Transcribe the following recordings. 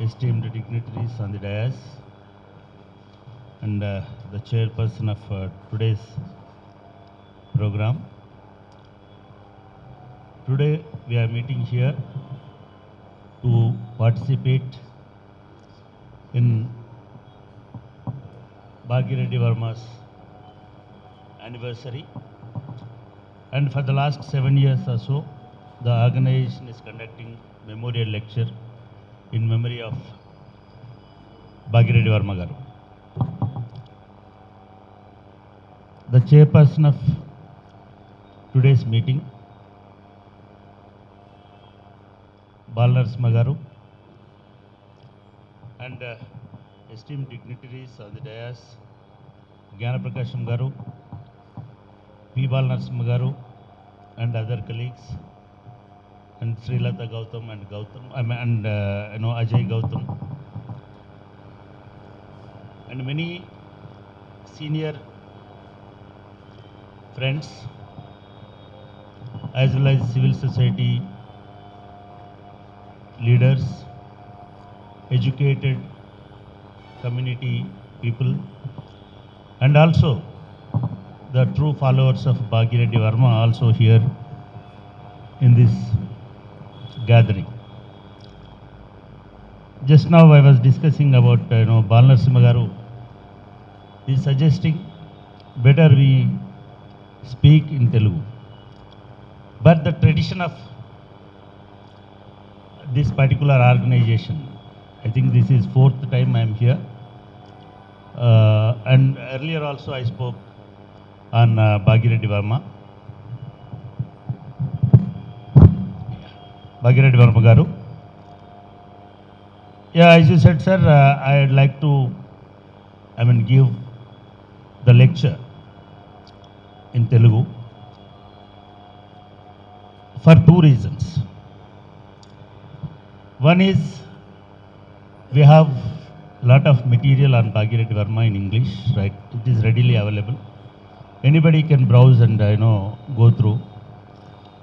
esteemed dignitaries on the dais, and the chairperson of today's program. Today we are meeting here to participate in Bhagireddy Varma's anniversary, and for the last 7 years or so, the organization is conducting memorial lecture in memory of Bhagireddy Varma garu. The chairperson of today's meeting, Balnarasimha garu, and esteemed dignitaries on the dais, Jnanaprakasham garu, P. Balnarasimha garu, and other colleagues, and Srilata Gautam and Ajay Gautam, and many senior friends, as well as civil society leaders, educated community people, and also the true followers of Bhagireddy Varma also here in this gathering. Just now I was discussing about Balnarasimha garu is suggesting better we speak in Telugu. But the tradition of this particular organization, I think this is 4th time I am here, and earlier also I spoke on Bhagireddy Varma. Bhagireddy Varma garu. Yeah, as you said, sir, I'd like to, give the lecture in Telugu for 2 reasons. One is we have a lot of material on Bhagireddy Varma in English, right? It is readily available. Anybody can browse and go through.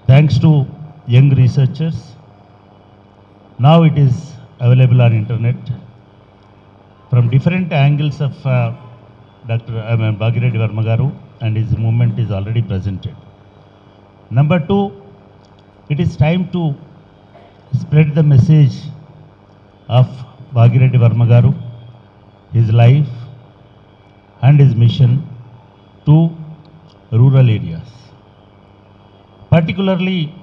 Thanks to young researchers, now it is available on internet from different angles of Bhagireddy Varma garu, and his movement is already presented. Number 2, it is time to spread the message of Bhagireddy Varma garu, his life and his mission to rural areas. Particularly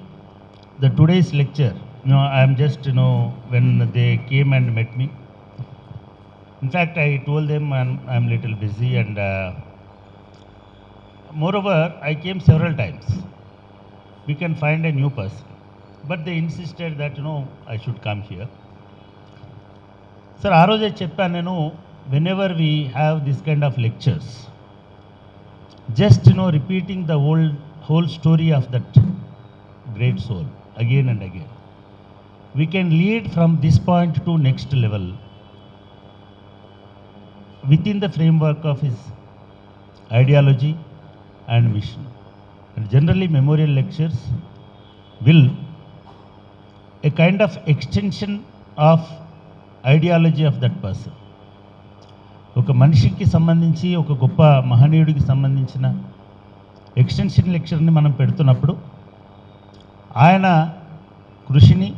the today's lecture, I am just, when they came and met me, in fact I told them I'm little busy, and moreover I came several times. We can find a new person, but they insisted that I should come here. Sir, ఆ రోజే చెప్పాను నేను, whenever we have this kind of lectures, just repeating the whole story of that great soul again and again, we can lead from this point to next level within the framework of his ideology and mission. And generally memorial lectures will a kind of extension of ideology of that person. ఒక మనిషికి సంబంధించి ఒక గొప్ప మహనీయుడికి సంబంధించిన extension లెక్చర్ని మనం పెడుతున్నప్పుడు ఆయన కృషిని,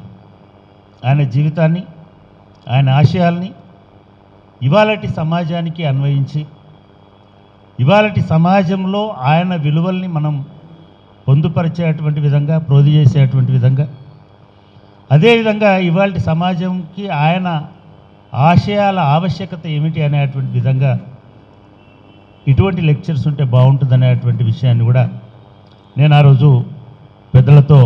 ఆయన జీవితాన్ని, ఆయన ఆశయాల్ని ఇవాళటి సమాజానికి అన్వయించి, ఇవాళటి సమాజంలో ఆయన విలువల్ని మనం పొందుపరిచేటువంటి విధంగా, ప్రోధి చేసేటువంటి విధంగా, అదేవిధంగా ఇవాళటి సమాజంకి ఆయన ఆశయాల ఆవశ్యకత ఏమిటి అనేటువంటి విధంగా ఇటువంటి లెక్చర్స్ ఉంటే బాగుంటుంది అనేటువంటి విషయాన్ని కూడా నేను ఆ రోజు పెద్దలతో,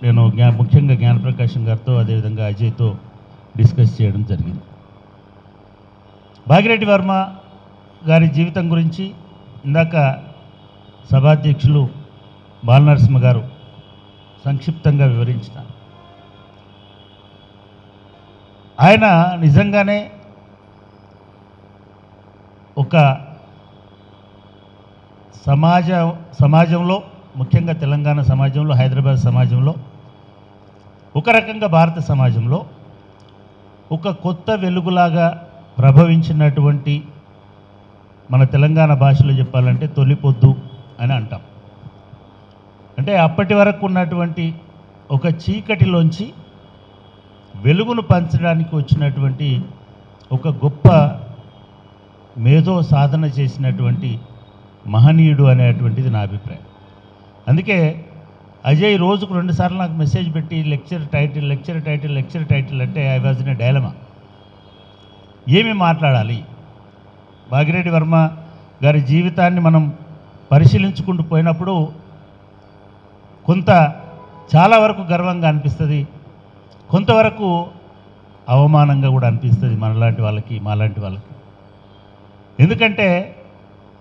నేను ముఖ్యంగా జ్ఞానప్రకాశం గారితో, అదేవిధంగా అజయ్తో డిస్కస్ చేయడం జరిగింది. భాగిరెడ్డి వర్మ గారి జీవితం గురించి ఇందాక సభాధ్యక్షులు బాలనరసింహ గారు సంక్షిప్తంగా వివరించిన, ఆయన నిజంగానే ఒక సమాజంలో, ముఖ్యంగా తెలంగాణ సమాజంలో, హైదరాబాద్ సమాజంలో, ఒక రకంగా భారత సమాజంలో ఒక కొత్త వెలుగులాగా ప్రభవించినటువంటి, మన తెలంగాణ భాషలో చెప్పాలంటే తొలిపొద్దు అని అంటాం. అంటే అప్పటి వరకు ఉన్నటువంటి ఒక చీకటిలోంచి వెలుగును పంచడానికి వచ్చినటువంటి ఒక గొప్ప మేధో సాధన చేసినటువంటి మహనీయుడు అనేటువంటిది నా అభిప్రాయం. అందుకే అజయ్ రోజుకు 2 సార్లు నాకు మెసేజ్ పెట్టి లెక్చర్ టైటిల్ అంటే I was in a dilemma. ఏమి మాట్లాడాలి? భాగిరెడ్డి వర్మ గారి జీవితాన్ని మనం పరిశీలించుకుంటూ పోయినప్పుడు కొంత చాలా వరకు గర్వంగా అనిపిస్తుంది, కొంతవరకు అవమానంగా కూడా అనిపిస్తుంది మనలాంటి వాళ్ళకి, మాలాంటి వాళ్ళకి. ఎందుకంటే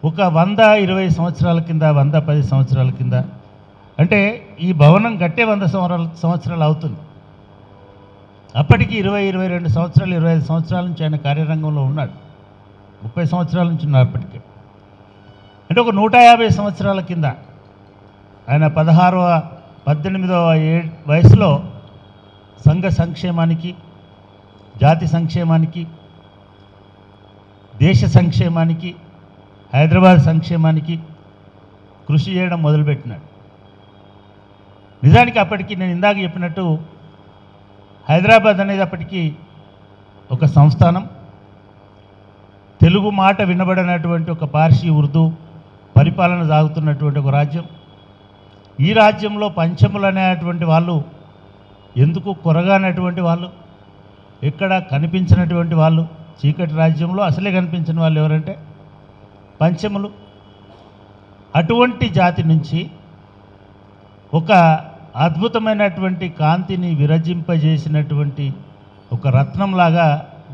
ఒక 120 సంవత్సరాల కింద, 110 సంవత్సరాల కింద, అంటే ఈ భవనం కట్టే 100 సంవత్సరాలు అవుతుంది. అప్పటికి 22 సంవత్సరాలు, 25 సంవత్సరాల నుంచి ఆయన కార్యరంగంలో ఉన్నాడు. 30 సంవత్సరాల నుంచి ఉన్నాడు అప్పటికే. అంటే ఒక 150 సంవత్సరాల కింద ఆయన 18వ వయసులో సంఘ సంక్షేమానికి, జాతి సంక్షేమానికి, దేశ సంక్షేమానికి, హైదరాబాద్ సంక్షేమానికి కృషి చేయడం మొదలుపెట్టినాడు. నిజానికి అప్పటికి నేను ఇందాక చెప్పినట్టు హైదరాబాద్ అనేది అప్పటికి ఒక సంస్థానం, తెలుగు మాట వినబడినటువంటి ఒక పార్సీ ఉర్దూ పరిపాలన సాగుతున్నటువంటి ఒక రాజ్యం. ఈ రాజ్యంలో పంచములు అనేటువంటి వాళ్ళు, ఎందుకు కొరగానటువంటి వాళ్ళు, ఎక్కడ కనిపించినటువంటి వాళ్ళు, చీకటి రాజ్యంలో అసలే కనిపించిన వాళ్ళు ఎవరంటే పంచములు. అటువంటి జాతి నుంచి ఒక అద్భుతమైనటువంటి కాంతిని విరజింపజేసినటువంటి ఒక రత్నంలాగా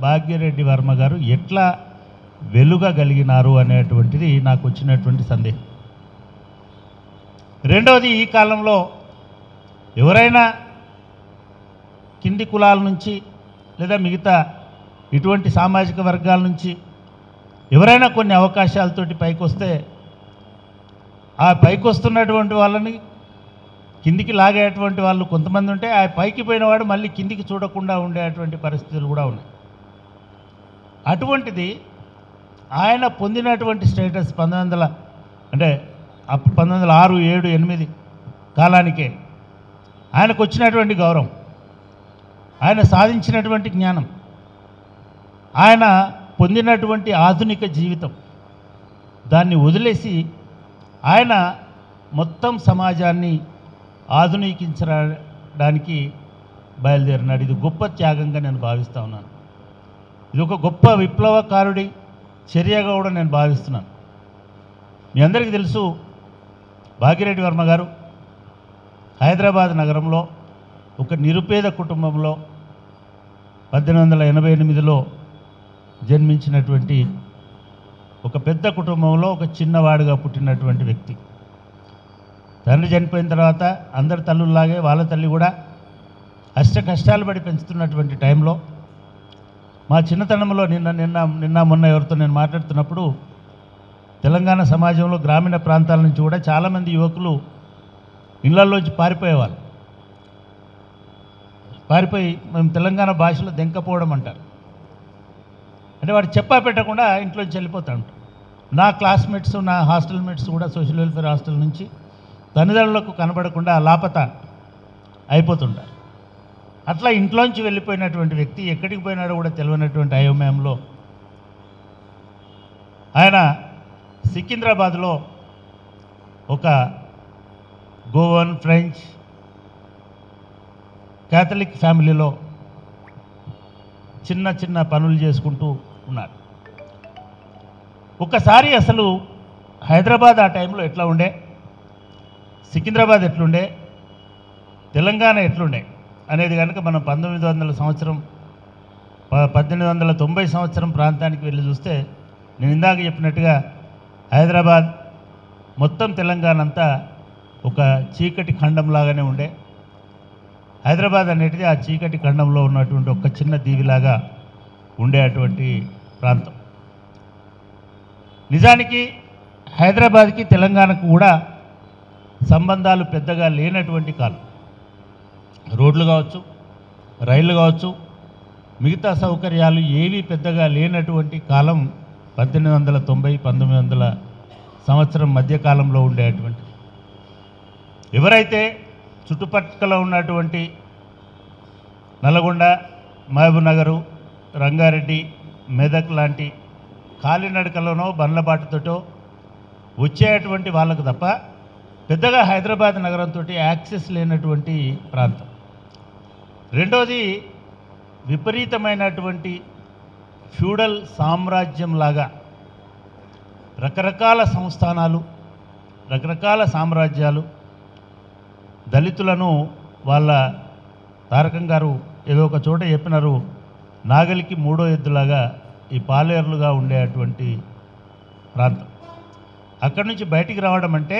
భాగ్యరెడ్డి వర్మ గారు ఎట్లా వెలుగగలిగినారు అనేటువంటిది నాకు వచ్చినటువంటి సందేహం. రెండవది, ఈ కాలంలో ఎవరైనా కింది కులాల నుంచి లేదా మిగతా ఇటువంటి సామాజిక వర్గాల నుంచి ఎవరైనా కొన్ని అవకాశాలతోటి పైకి వస్తే, ఆ పైకి వస్తున్నటువంటి వాళ్ళని కిందికి లాగేటువంటి వాళ్ళు కొంతమంది ఉంటే, ఆ పైకి పోయినవాడు మళ్ళీ కిందికి చూడకుండా ఉండేటువంటి పరిస్థితులు కూడా ఉన్నాయి. అటువంటిది ఆయన పొందినటువంటి స్టేటస్ 1906, 7, 8 కాలానికే ఆయనకు వచ్చినటువంటి గౌరవం, ఆయన సాధించినటువంటి జ్ఞానం, ఆయన పొందినటువంటి ఆధునిక జీవితం, దాన్ని వదిలేసి ఆయన మొత్తం సమాజాన్ని ఆధునికించడానికి బయలుదేరినాడు. ఇది గొప్ప త్యాగంగా నేను భావిస్తూ ఉన్నాను. ఇది ఒక గొప్ప విప్లవకారుడి చర్యగా కూడా నేను భావిస్తున్నాను. మీ అందరికీ తెలుసు, భాగ్యరెడ్డి వర్మ గారు హైదరాబాద్ నగరంలో ఒక నిరుపేద కుటుంబంలో 1888లో జన్మించినటువంటి ఒక పెద్ద కుటుంబంలో ఒక చిన్నవాడుగా పుట్టినటువంటి వ్యక్తి. తండ్రి చనిపోయిన తర్వాత అందరి తల్లుల్లాగే వాళ్ళ తల్లి కూడా అష్ట కష్టాలు పడి పెంచుతున్నటువంటి టైంలో, మా చిన్నతనంలో నిన్న మొన్న ఎవరితో నేను మాట్లాడుతున్నప్పుడు, తెలంగాణ సమాజంలో గ్రామీణ ప్రాంతాల నుంచి కూడా చాలామంది యువకులు ఇళ్లలోంచి పారిపోయేవాళ్ళు. పారిపోయి మేము తెలంగాణ భాషలో దెంకపోవడం అంటారు. అంటే వాడు చెప్పా పెట్టకుండా ఇంట్లోంచి వెళ్ళిపోతూ ఉంటారు. నా క్లాస్మేట్స్, నా హాస్టల్ మేట్స్ కూడా సోషల్ వెల్ఫేర్ హాస్టల్ నుంచి తల్లిదండ్రులకు కనబడకుండా లాపత అయిపోతుంటారు. అట్లా ఇంట్లోంచి వెళ్ళిపోయినటువంటి వ్యక్తి ఎక్కడికి పోయినాడో కూడా తెలియనటువంటి అయోమయంలో ఆయన సికింద్రాబాద్లో ఒక గోవన్, ఫ్రెంచ్, క్యాథలిక్ ఫ్యామిలీలో చిన్న చిన్న పనులు చేసుకుంటూ ఉన్నాడు. ఒకసారి అసలు హైదరాబాద్ ఆ టైంలో ఎట్లా ఉండే, సికింద్రాబాద్ ఎట్లుండే, తెలంగాణ ఎట్లుండే అనేది కనుక మనం 1890 సంవత్సరం ప్రాంతానికి వెళ్ళి చూస్తే, నేను ఇందాక చెప్పినట్టుగా హైదరాబాద్ మొత్తం తెలంగాణ అంతా ఒక చీకటి ఖండంలాగానే ఉండే. హైదరాబాద్ అనేటిది ఆ చీకటి ఖండంలో ఉన్నటువంటి ఒక చిన్న దీవిలాగా ఉండేటువంటి ప్రాంతం. నిజానికి హైదరాబాద్కి తెలంగాణకు కూడా సంబంధాలు పెద్దగా లేనటువంటి కాలం. రోడ్లు కావచ్చు, రైళ్ళు కావచ్చు, మిగతా సౌకర్యాలు ఏవీ పెద్దగా లేనటువంటి కాలం 1890 1900 సంవత్సరం మధ్యకాలంలో ఉండేటువంటి. ఎవరైతే చుట్టుపక్కల ఉన్నటువంటి నల్గొండ, మహబూబ్నగరు, రంగారెడ్డి, మెదక్ లాంటి కాలినడకలోనో బండ్లబాటుతోటో వచ్చేటువంటి వాళ్ళకు తప్ప పెద్దగా హైదరాబాద్ నగరంతో యాక్సెస్ లేనటువంటి ప్రాంతం. రెండోది విపరీతమైనటువంటి ఫ్యూడల్ సామ్రాజ్యంలాగా రకరకాల సంస్థానాలు, రకరకాల సామ్రాజ్యాలు దళితులను వాళ్ళ తారకం గారు ఏదో ఒక చోట చెప్పినారు, నాగలికి మూడో ఎద్దులాగా ఈ పాలేరులుగా ఉండేటువంటి ప్రాంతం. అక్కడి నుంచి బయటికి రావడం అంటే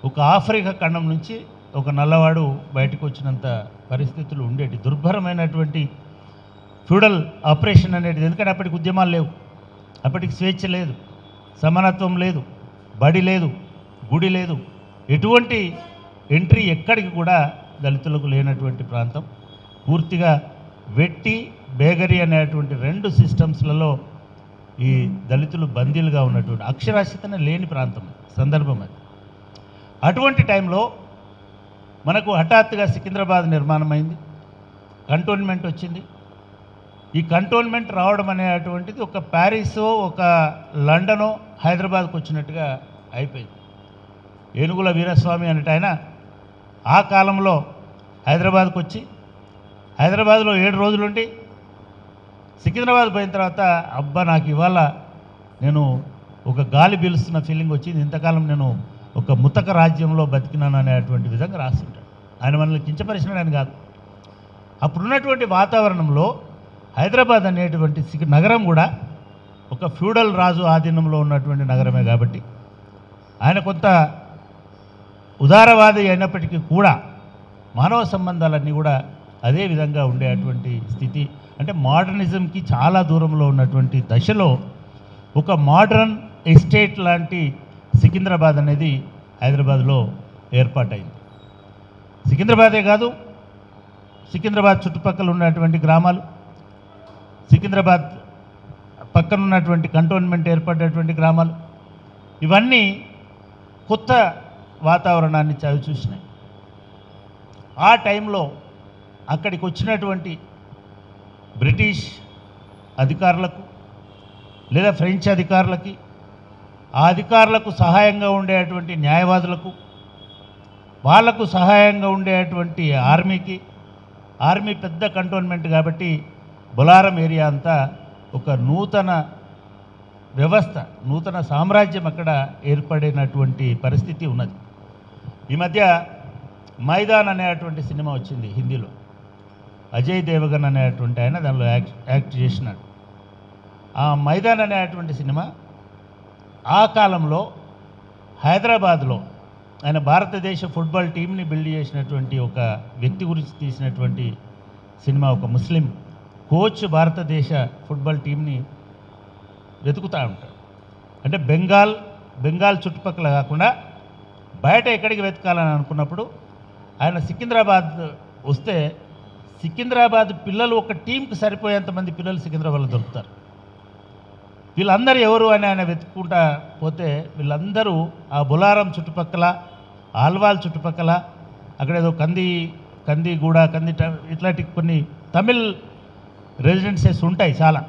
ఒక ఆఫ్రికా ఖండం నుంచి ఒక నల్లవాడు బయటకు వచ్చినంత పరిస్థితులు ఉండేటి. దుర్భరమైనటువంటి ఫ్యూడల్ ఆపరేషన్ అనేది. ఎందుకంటే అప్పటికి ఉద్యమాలు లేవు, అప్పటికి స్వేచ్ఛ లేదు, సమానత్వం లేదు, బడి లేదు, గుడి లేదు, ఎటువంటి ఎంట్రీ ఎక్కడికి కూడా దళితులకు లేనటువంటి ప్రాంతం. పూర్తిగా వెట్టి బేగరీ అనేటువంటి 2 సిస్టమ్స్లలో ఈ దళితులు బందీలుగా ఉన్నటువంటి అక్షరాస్యతనే లేని ప్రాంతం సందర్భం అది. అటువంటి టైంలో మనకు హఠాత్తుగా సికింద్రాబాద్ నిర్మాణం అయింది, కంటోన్మెంట్ వచ్చింది. ఈ కంటోన్మెంట్ రావడం అనేటువంటిది ఒక ప్యారిసో ఒక లండనో హైదరాబాద్కు వచ్చినట్టుగా అయిపోయింది. ఏనుగుల వీరస్వామి అనేట ఆయన ఆ కాలంలో హైదరాబాద్కు వచ్చి హైదరాబాద్లో 7 రోజులుండి సికింద్రాబాద్ పోయిన తర్వాత అబ్బా నాకు ఇవాళ నేను ఒక గాలి పీలుస్తున్న ఫీలింగ్ వచ్చింది, ఇంతకాలం నేను ఒక ముతక రాజ్యంలో బతికినాను అనేటువంటి విధంగా రాస్తుంటాడు. ఆయన మనల్ని కించపరిచినాడు అని కాదు. అప్పుడున్నటువంటి వాతావరణంలో హైదరాబాద్ అనేటువంటి నగరం కూడా ఒక ఫ్యూడల్ రాజు ఆధీనంలో ఉన్నటువంటి నగరమే కాబట్టి ఆయన కొంత ఉదారవాది అయినప్పటికీ కూడా మానవ సంబంధాలన్నీ కూడా అదే విధంగా ఉండేటువంటి స్థితి. అంటే మోడర్నిజంకి చాలా దూరంలో ఉన్నటువంటి దశలో ఒక మోడర్న్ ఎస్టేట్ లాంటి సికింద్రాబాద్ అనేది హైదరాబాద్లో ఏర్పాటైంది. సికింద్రాబాదే కాదు, సికింద్రాబాద్ చుట్టుపక్కల ఉన్నటువంటి గ్రామాలు, సికింద్రాబాద్ పక్కన ఉన్నటువంటి కంటోన్మెంట్ ఏర్పడేటువంటి గ్రామాలు, ఇవన్నీ కొత్త వాతావరణాన్ని చవి చూసినాయి. ఆ టైంలో అక్కడికి వచ్చినటువంటి బ్రిటిష్ అధికారులకు లేదా ఫ్రెంచ్ అధికారులకి, ఆ అధికారులకు సహాయంగా ఉండేటువంటి న్యాయవాదులకు, వాళ్లకు సహాయంగా ఉండేటువంటి ఆర్మీకి, ఆర్మీ పెద్ద కంటోన్మెంట్ కాబట్టి బొలారం ఏరియా అంతా ఒక నూతన వ్యవస్థ, నూతన సామ్రాజ్యం అక్కడ ఏర్పడినటువంటి పరిస్థితి ఉన్నది. ఈ మధ్య మైదాన్ అనేటువంటి సినిమా వచ్చింది హిందీలో. అజయ్ దేవగన్ అనేటువంటి ఆయన దానిలో యాక్ట్ చేసినాడు. ఆ మైదాన్ అనేటువంటి సినిమా ఆ కాలంలో హైదరాబాద్లో ఆయన భారతదేశ ఫుట్బాల్ టీంని బిల్డ్ చేసినటువంటి ఒక వ్యక్తి గురించి తీసినటువంటి సినిమా. ఒక ముస్లిం కోచ్ భారతదేశ ఫుట్బాల్ టీంని వెతుకుతూ ఉంటాడు. అంటే బెంగాల్ చుట్టుపక్కల కాకుండా బయట ఎక్కడికి వెతకాలని అనుకున్నప్పుడు ఆయన సికింద్రాబాద్ వస్తే సికింద్రాబాద్ పిల్లలు ఒక టీంకి సరిపోయేంతమంది పిల్లలు సికింద్రాబాద్లో దొరుకుతారు. వీళ్ళందరూ ఎవరు అని ఆయన వెతుక్కుంటా పోతే వీళ్ళందరూ ఆ బొలారం చుట్టుపక్కల, ఆల్వాల్ చుట్టుపక్కల, అక్కడ ఏదో కందిగూడ ఇట్లాంటి కొన్ని తమిళ్ రెసిడెన్సీస్ ఉంటాయి చాలా.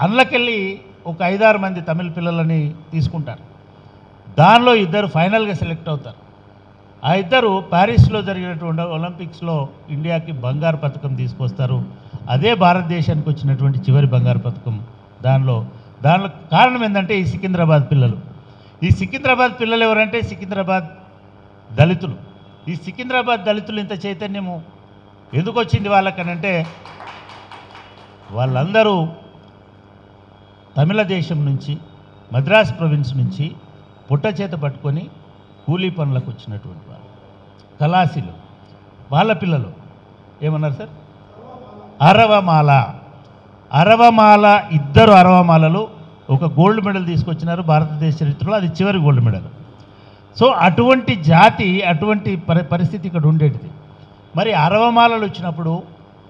అందులోకెళ్ళి ఒక 5-6 మంది తమిళ పిల్లలని తీసుకుంటారు. దానిలో 2 ఫైనల్గా సెలెక్ట్ అవుతారు. ఆ 2 ప్యారిస్లో జరిగినటువంటి ఒలింపిక్స్లో ఇండియాకి బంగారు పథకం తీసుకొస్తారు. అదే భారతదేశానికి వచ్చినటువంటి చివరి బంగారు పథకం. దానిలో కారణం ఏంటంటే ఈ సికింద్రాబాద్ పిల్లలు. ఈ సికింద్రాబాద్ పిల్లలు ఎవరంటే సికింద్రాబాద్ దళితులు. ఈ సికింద్రాబాద్ దళితులు ఇంత చైతన్యము ఎందుకు వచ్చింది వాళ్ళకనంటే వాళ్ళందరూ తమిళ దేశం నుంచి, మద్రాస్ ప్రొవిన్స్ నుంచి పుట్ట చేత పట్టుకొని కూలీ పనులకు వచ్చినటువంటి వాళ్ళు, కలాసీలు. వాళ్ళ పిల్లలు ఏమన్నారు సార్? అరవమాల 2 అరవమాలలు ఒక గోల్డ్ మెడల్ తీసుకొచ్చినారు భారతదేశ చరిత్రలో. అది చివరి గోల్డ్ మెడల్. సో అటువంటి జాతి, అటువంటి పరిస్థితి ఇక్కడ ఉండేటిది. మరి అరవమాలలు వచ్చినప్పుడు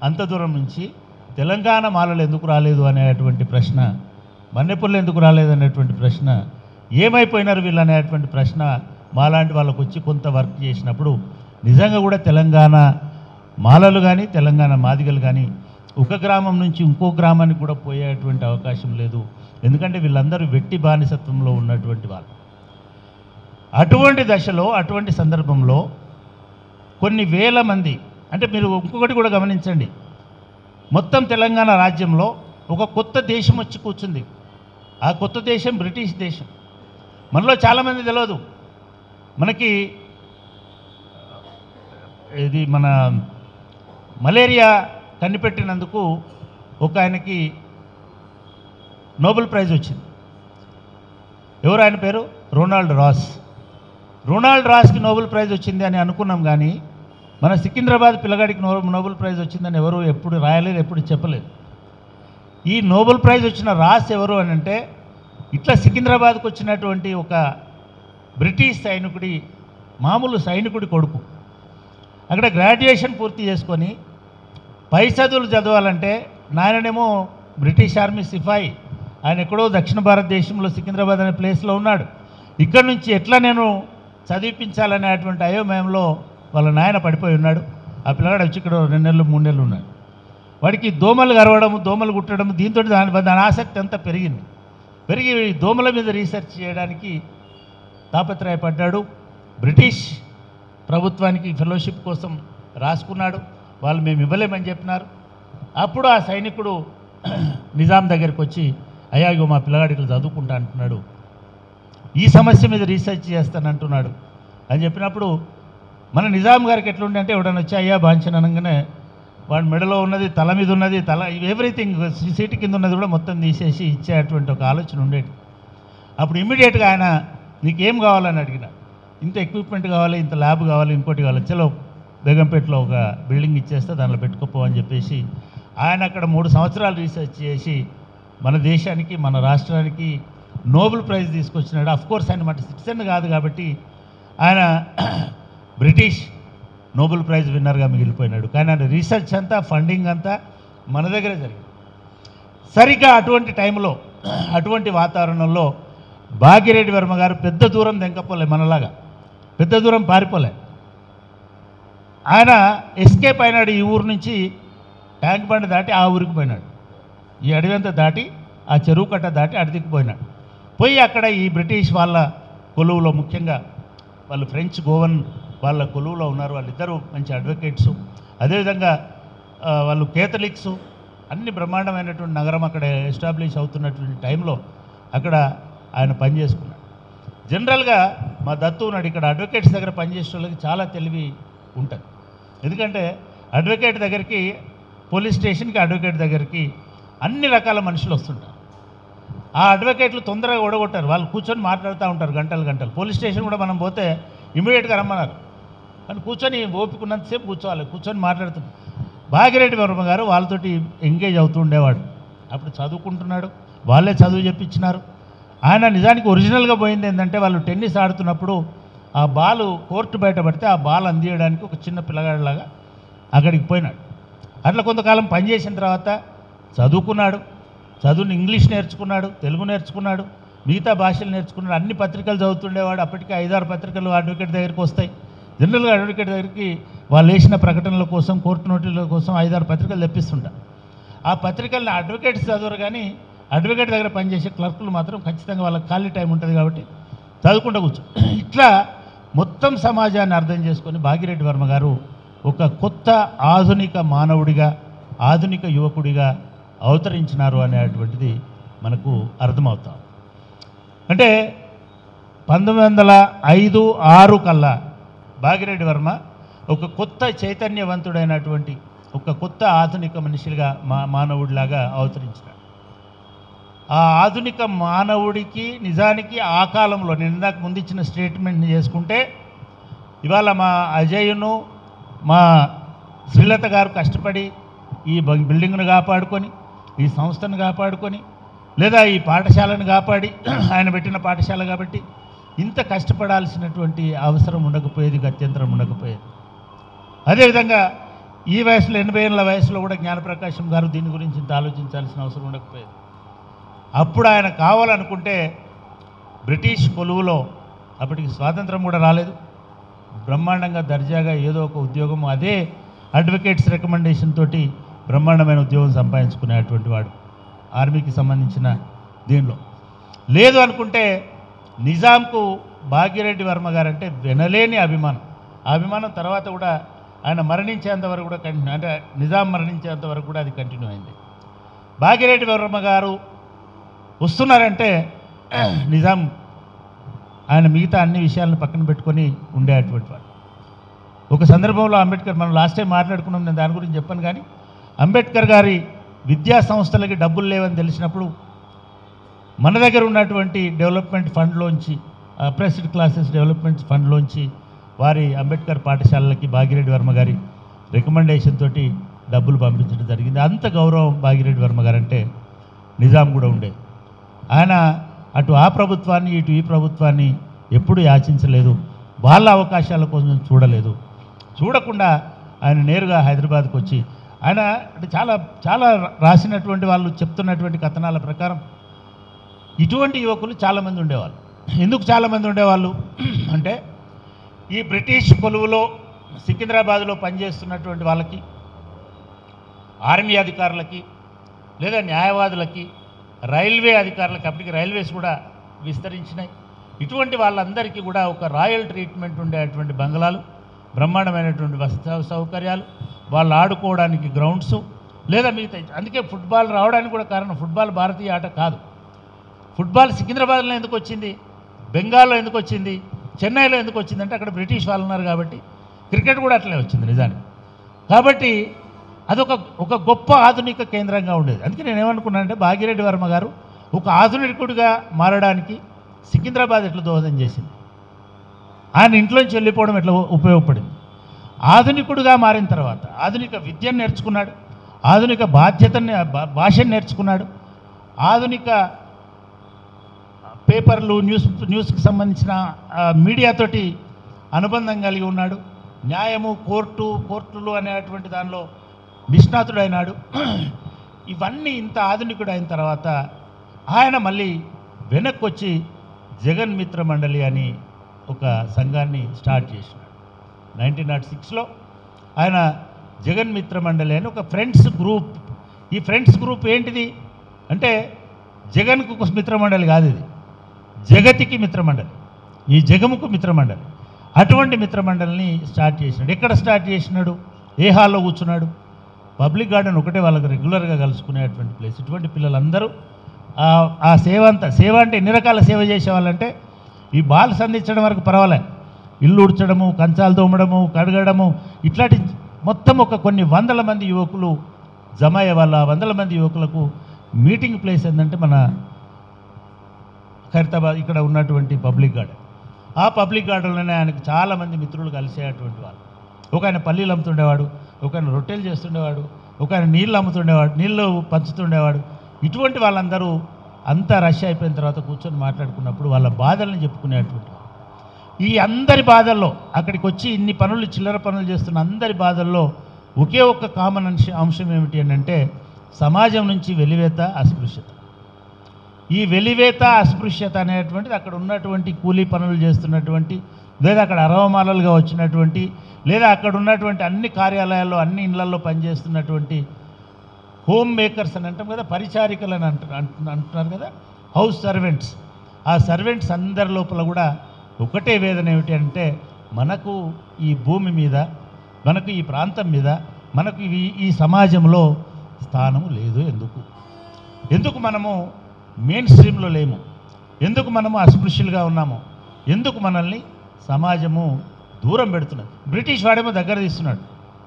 అంత దూరం నుంచి తెలంగాణ మాలలు ఎందుకు రాలేదు అనేటువంటి ప్రశ్న, మన్నెపల్లి ఎందుకు రాలేదు అనేటువంటి ప్రశ్న, ఏమైపోయినారు వీళ్ళు అనేటువంటి ప్రశ్న మాలాంటి వాళ్ళకు వచ్చి కొంత వర్క్ చేసినప్పుడు నిజంగా కూడా తెలంగాణ మాలలు కానీ తెలంగాణ మాదిగలు కానీ ఒక గ్రామం నుంచి ఇంకో గ్రామానికి కూడా పోయేటువంటి అవకాశం లేదు. ఎందుకంటే వీళ్ళందరూ వెట్టి బానిసత్వంలో ఉన్నటువంటి వాళ్ళు. అటువంటి దశలో, అటువంటి సందర్భంలో కొన్ని వేల మంది, అంటే మీరు ఇంకొకటి కూడా గమనించండి, మొత్తం తెలంగాణ రాజ్యంలో ఒక కొత్త దేశం వచ్చి కూర్చుంది. ఆ కొత్త దేశం బ్రిటిష్ దేశం. మనలో చాలామంది తెలియదు. మనకి ఇది మన మలేరియా కనిపెట్టినందుకు ఒక ఆయనకి నోబెల్ ప్రైజ్ వచ్చింది. ఎవరు ఆయన పేరు? Ronald Ross. రొనాల్డ్ రాస్కి నోబెల్ ప్రైజ్ వచ్చింది అని అనుకున్నాం, కానీ మన సికింద్రాబాద్ పిల్లగాడికి నోబెల్ ప్రైజ్ వచ్చిందని ఎవరు ఎప్పుడు రాయలేదు, ఎప్పుడు చెప్పలేదు. ఈ నోబెల్ ప్రైజ్ వచ్చిన రాస్ ఎవరు అని అంటే, ఇట్లా సికింద్రాబాద్కు వచ్చినటువంటి ఒక బ్రిటిష్ సైనికుడి, మామూలు సైనికుడి కొడుకు. అక్కడ గ్రాడ్యుయేషన్ పూర్తి చేసుకొని పై చదువులు చదవాలంటే, నాయననేమో బ్రిటిష్ ఆర్మీ సిపాయి, ఆయన ఎక్కడో దక్షిణ భారతదేశంలో సికింద్రాబాద్ అనే ప్లేస్లో ఉన్నాడు. ఇక్కడ నుంచి ఎట్లా నేను చదివించాలనేటువంటి అయోమయంలో వాళ్ళ నాయన పడిపోయి ఉన్నాడు. ఆ పిల్లగాడు వచ్చి ఇక్కడ 2 నెలలు 3 నెలలు ఉన్నాడు. వాడికి దోమలు కరవడము, దోమలు కుట్టడము, దీంతో దాని ఆసక్తి అంతా పెరిగి దోమల మీద రీసెర్చ్ చేయడానికి తాపత్రయపడ్డాడు. బ్రిటిష్ ప్రభుత్వానికి ఫెలోషిప్ కోసం రాసుకున్నాడు. వాళ్ళు మేము ఇవ్వలేమని చెప్పినారు. అప్పుడు ఆ సైనికుడు నిజాం దగ్గరికి వచ్చి, అయ్యా ఇగో మా పిల్లగాడికి చదువుకుంటా అంటున్నాడు, ఈ సమస్య మీద రీసెర్చ్ చేస్తానంటున్నాడు అని చెప్పినప్పుడు, మన నిజాం గారికి ఎట్లుండే అంటే, ఎవడన్నా వచ్చి అయ్యా బాంచన్ అనగానే వాడి మెడలో ఉన్నది, తల మీద ఉన్నది, ఎవ్రీథింగ్ సీటు కింద ఉన్నది కూడా మొత్తం తీసేసి ఇచ్చేటువంటి ఒక ఆలోచన ఉండేది. అప్పుడు ఇమ్మీడియట్గా ఆయన నీకేం కావాలని అడిగినా, ఇంత ఎక్విప్మెంట్ కావాలి, ఇంత ల్యాబ్ కావాలి, ఇంకోటి కావాలి, చలో బేగంపేటలో ఒక బిల్డింగ్ ఇచ్చేస్తే దానిలో పెట్టుకోపో అని చెప్పేసి ఆయన అక్కడ 3 సంవత్సరాలు రీసెర్చ్ చేసి మన దేశానికి, మన రాష్ట్రానికి నోబెల్ ప్రైజ్ తీసుకొచ్చినాడు. అఫ్కోర్స్ ఆయన మన సిటిజన్ కాదు కాబట్టి ఆయన బ్రిటిష్ నోబెల్ ప్రైజ్ విన్నర్గా మిగిలిపోయినాడు. కానీ ఆయన రీసెర్చ్ అంతా, ఫండింగ్ అంతా మన దగ్గరే జరిగింది. సరిగ్గా అటువంటి టైంలో, అటువంటి వాతావరణంలో భాగ్యరెడ్డి వర్మ గారు పెద్ద దూరం దెంకపోలే, మనలాగా పెద్ద దూరం పారిపోలే. ఆయన ఎస్కేప్ అయినాడు. ఈ ఊరు నుంచి ట్యాంక్ బండ్ దాటి ఆ ఊరికి పోయినాడు. ఈ అడవంతా దాటి, ఆ చెరువు కట్ట దాటి అడిదికి పోయినాడు. పోయి అక్కడ ఈ బ్రిటిష్ వాళ్ళ కొలువులో, ముఖ్యంగా వాళ్ళు ఫ్రెంచ్ గోవన్ వాళ్ళ కొలువులో ఉన్నారు. వాళ్ళిద్దరూ మంచి అడ్వకేట్సు. అదేవిధంగా వాళ్ళు కేథలిక్సు. అన్ని బ్రహ్మాండమైనటువంటి నగరం అక్కడ ఎస్టాబ్లిష్ అవుతున్నటువంటి టైంలో అక్కడ ఆయన పనిచేసుకున్నాడు. జనరల్గా మా దత్తు ఉన్నాడు, ఇక్కడ అడ్వకేట్స్ దగ్గర పనిచేసే వాళ్ళకి చాలా తెలివి ఉంటుంది. ఎందుకంటే అడ్వకేట్ దగ్గరికి, పోలీస్ స్టేషన్కి అడ్వకేట్ దగ్గరికి అన్ని రకాల మనుషులు వస్తుంటారు. ఆ అడ్వకేట్లు తొందరగా ఓడగొట్టారు. వాళ్ళు కూర్చొని మాట్లాడుతూ ఉంటారు గంటలు. పోలీస్ స్టేషన్ కూడా మనం పోతే ఇమీడియట్గా రమ్మన్నారు, కానీ కూర్చొని ఓపికన్నంతసేపు కూర్చోవాలి, కూర్చొని మాట్లాడుతున్నారు. భాగ్యరెడ్డి వర్మ గారు వాళ్ళతోటి ఎంగేజ్ అవుతూ ఉండేవాడు. అప్పుడు చదువుకుంటున్నాడు, వాళ్ళే చదువు చెప్పించినారు. ఆయన నిజానికి ఒరిజినల్గా పోయింది ఏంటంటే, వాళ్ళు టెన్నిస్ ఆడుతున్నప్పుడు ఆ బాలు కోర్టు బయట పడితే ఆ బాల్ అందియడానికి ఒక చిన్న పిల్లగాడిలాగా అక్కడికి పోయినాడు. అట్లా కొంతకాలం పనిచేసిన తర్వాత చదువుకున్నాడు. చదువుని ఇంగ్లీష్ నేర్చుకున్నాడు, తెలుగు నేర్చుకున్నాడు, మిగతా భాషలు నేర్చుకున్నాడు. అన్ని పత్రికలు చదువుతుండేవాడు. అప్పటికి 5-6 పత్రికలు అడ్వకేట్ దగ్గరికి వస్తాయి. జనరల్గా అడ్వకేట్ దగ్గరికి వాళ్ళు వేసిన ప్రకటనల కోసం, కోర్టు నోటీసుల కోసం 5-6 పత్రికలు తెప్పిస్తుంటారు. ఆ పత్రికల్ని అడ్వకేట్స్ చదవరు, కానీ అడ్వకేట్ దగ్గర పనిచేసే క్లర్కులు మాత్రం ఖచ్చితంగా వాళ్ళకి ఖాళీ టైం ఉంటుంది కాబట్టి చదువుకుంటూ కూర్చో. ఇట్లా మొత్తం సమాజాన్ని అర్థం చేసుకొని భాగ్యరెడ్డి వర్మ గారు ఒక కొత్త ఆధునిక మానవుడిగా, ఆధునిక యువకుడిగా అవతరించినారు అనేటువంటిది మనకు అర్థమవుతాం. అంటే 1905-6 కల్లా భాగ్యరెడ్డి వర్మ ఒక కొత్త చైతన్యవంతుడైనటువంటి, ఒక కొత్త ఆధునిక మనిషిగా, మానవుడిలాగా అవతరించినాడు. ఆ ఆధునిక మానవుడికి నిజానికి ఆ కాలంలో, నేను ఇందాక ముందు ఇచ్చిన స్టేట్మెంట్ని చేసుకుంటే, ఇవాళ మా అజయ్ను, మా శ్రీలత గారు కష్టపడి ఈ బిల్డింగ్ను కాపాడుకొని, ఈ సంస్థను కాపాడుకొని, లేదా ఈ పాఠశాలను కాపాడి, ఆయన పెట్టిన పాఠశాల కాబట్టి ఇంత కష్టపడాల్సినటువంటి అవసరం ఉండకపోయేది, గత్యంతరం ఉండకపోయేది. అదేవిధంగా ఈ వయసులో 80 ఏళ్ళ వయసులో కూడా జ్ఞానప్రకాశం గారు దీని గురించి ఇంత ఆలోచించాల్సిన అవసరం ఉండకపోయేది. అప్పుడు ఆయన కావాలనుకుంటే బ్రిటిష్ కొలువులో అప్పటికి స్వాతంత్రం కూడా రాలేదు, బ్రహ్మాండంగా దర్జాగా ఏదో ఒక ఉద్యోగం అదే అడ్వకేట్స్ రికమెండేషన్ తోటి బ్రహ్మాండమైన ఉద్యోగం సంపాదించుకునేటువంటి వాడు ఆర్మీకి సంబంధించిన దీనిలో. లేదు అనుకుంటే నిజాంకు భాగ్యరెడ్డి వర్మ గారు అంటే వినలేని అభిమానం. ఆ అభిమానం తర్వాత కూడా ఆయన మరణించేంత వరకు కూడా కంటిన్యూ, అంటే నిజాం మరణించేంత వరకు కూడా అది కంటిన్యూ అయింది. భాగ్యరెడ్డి వర్మ గారు వస్తున్నారంటే నిజాం ఆయన మిగతా అన్ని విషయాలను పక్కన పెట్టుకొని ఉండేటువంటి వాడు. ఒక సందర్భంలో అంబేద్కర్, మనం లాస్ట్ టైం మాట్లాడుకున్నాం, నేను దాని గురించి చెప్పాను. కానీ అంబేద్కర్ గారి విద్యా సంస్థలకి డబ్బులు లేవని తెలిసినప్పుడు మన దగ్గర ఉన్నటువంటి డెవలప్మెంట్ ఫండ్లోంచి, అప్రెస్డ్ క్లాసెస్ డెవలప్మెంట్ ఫండ్లోంచి వారి అంబేద్కర్ పాఠశాలలకి భాగ్యరెడ్డి వర్మ గారి రికమెండేషన్ తోటి డబ్బులు పంపించడం జరిగింది. అంత గౌరవం భాగ్యరెడ్డి వర్మ గారు అంటే నిజాం కూడా ఉండేది. ఆయన అటు ఆ ప్రభుత్వాన్ని ఇటు ఈ ప్రభుత్వాన్ని ఎప్పుడు యాచించలేదు, వాళ్ళ అవకాశాల కోసం చూడలేదు. చూడకుండా ఆయన నేరుగా హైదరాబాద్కి వచ్చి ఆయన అంటే చాలా చాలా రాసినటువంటి వాళ్ళు చెప్తున్నటువంటి కథనాల ప్రకారం ఇటువంటి యువకులు చాలామంది ఉండేవాళ్ళు. ఎందుకు చాలామంది ఉండేవాళ్ళు అంటే ఈ బ్రిటిష్ కొలువులో సికింద్రాబాద్లో పనిచేస్తున్నటువంటి వాళ్ళకి, ఆర్మీ అధికారులకి, లేదా న్యాయవాదులకి, రైల్వే అధికారులకి, అప్పటికి రైల్వేస్ కూడా విస్తరించినాయి. ఇటువంటి వాళ్ళందరికీ కూడా ఒక రాయల్ ట్రీట్మెంట్ ఉండేటువంటి బంగ్లాలు, బ్రహ్మాండమైనటువంటి వసతి సౌకర్యాలు, వాళ్ళు ఆడుకోవడానికి గ్రౌండ్స్, లేదా మిగతా. అందుకే ఫుట్బాల్ రావడానికి కూడా కారణం, ఫుట్బాల్ భారతీయ ఆట కాదు. ఫుట్బాల్ సికింద్రాబాద్లో ఎందుకు వచ్చింది, బెంగాల్లో ఎందుకు వచ్చింది, చెన్నైలో ఎందుకు వచ్చిందంటే అక్కడ బ్రిటిష్ వాళ్ళు ఉన్నారు కాబట్టి. క్రికెట్ కూడా అట్లనే వచ్చింది నిజానికి. కాబట్టి అదొక గొప్ప ఆధునిక కేంద్రంగా ఉండేది. అందుకే నేను ఏమనుకున్నానంటే భాగ్యరెడ్డి వర్మ గారు ఒక ఆధునికుడిగా మారడానికి సికింద్రాబాద్ ఎట్లా దోహదం చేసింది, ఆయన ఇంట్లోంచి వెళ్ళిపోవడం ఎట్లా ఉపయోగపడింది. ఆధునికుడిగా మారిన తర్వాత ఆధునిక విద్యను నేర్చుకున్నాడు, ఆధునిక బాధ్యతని భాషను నేర్చుకున్నాడు, ఆధునిక పేపర్లు న్యూస్కి సంబంధించిన మీడియాతోటి అనుబంధం కలిగి ఉన్నాడు. న్యాయము, కోర్టులు అనేటువంటి దానిలో నిష్ణాతుడైనాడు. ఇవన్నీ ఇంత ఆధునికుడు అయిన తర్వాత ఆయన మళ్ళీ వెనక్కి వచ్చి జగన్ మిత్ర మండలి అని ఒక సంఘాన్ని స్టార్ట్ చేసినాడు. 1906లో ఆయన జగన్ మిత్ర మండలి అని ఒక ఫ్రెండ్స్ గ్రూప్. ఈ ఫ్రెండ్స్ గ్రూప్ ఏంటిది అంటే జగన్కు ఒక మిత్రమండలి కాదు, ఇది జగతికి మిత్రమండలి, ఈ జగముకు మిత్రమండలి. అటువంటి మిత్రమండలిని స్టార్ట్ చేసినాడు. ఎక్కడ స్టార్ట్ చేసినాడు, ఏ హాల్లో కూర్చున్నాడు, పబ్లిక్ గార్డెన్ ఒకటే వాళ్ళకి రెగ్యులర్గా కలుసుకునేటువంటి ప్లేస్. ఇటువంటి పిల్లలందరూ ఆ సేవ అంటే ఎన్ని రకాల సేవ చేసేవాళ్ళంటే ఈ బాల్ సంధించడం వరకు పర్వాలే, ఇల్లు ఉడ్చడము, కంచాలు తోమడము, కడగడము, ఇట్లాంటి మొత్తం కొన్ని వందల మంది యువకులు జమ అయ్యే వాళ్ళ. వందల మంది యువకులకు మీటింగ్ ప్లేస్ ఏంటంటే మన ఖైరతాబాద్ ఇక్కడ ఉన్నటువంటి పబ్లిక్ గార్డెన్. ఆ పబ్లిక్ గార్డెన్లోనే ఆయనకు చాలామంది మిత్రులు కలిసేటువంటి వాళ్ళు. ఒక ఆయన పల్లీలు అమ్ముతుండేవాడు, ఒక ఆయన రొట్టెలు చేస్తుండేవాడు, ఒక ఆయన నీళ్ళు అమ్ముతుండేవాడు, నీళ్ళు పంచుతుండేవాడు. ఇటువంటి వాళ్ళందరూ అంతా రష్ అయిపోయిన తర్వాత కూర్చొని మాట్లాడుకున్నప్పుడు వాళ్ళ బాధల్ని చెప్పుకునేటువంటి. ఈ అందరి బాధల్లో అక్కడికి వచ్చి ఇన్ని పనులు, చిల్లర పనులు చేస్తున్న అందరి బాధల్లో ఒకే ఒక్క కామన్ అంశం ఏమిటి అని అంటే సమాజం నుంచి వెలివేత, అస్పృశ్యత. ఈ వెలివేత, అస్పృశ్యత అనేటువంటిది అక్కడ ఉన్నటువంటి కూలీ పనులు చేస్తున్నటువంటి, లేదా అక్కడ అరవమాలలుగా వచ్చినటువంటి, లేదా అక్కడ ఉన్నటువంటి అన్ని కార్యాలయాల్లో, అన్ని ఇళ్లలో పనిచేస్తున్నటువంటి హోమ్ మేకర్స్ అని అంటాం కదా, పరిచారికలు అని అంటున్నారు కదా, హౌస్ సర్వెంట్స్. ఆ సర్వెంట్స్ అందరి లోపల కూడా ఒకటే వేదన ఏమిటి అంటే మనకు ఈ భూమి మీద, మనకు ఈ ప్రాంతం మీద, మనకు ఈ సమాజంలో స్థానము లేదు. ఎందుకు మనము మెయిన్ స్ట్రీమ్లో లేము, ఎందుకు మనము అస్పృశ్యులుగా ఉన్నాము, ఎందుకు మనల్ని సమాజము దూరం పెడుతున్నది. బ్రిటిష్ వాడేమో దగ్గర తీస్తున్నాడు,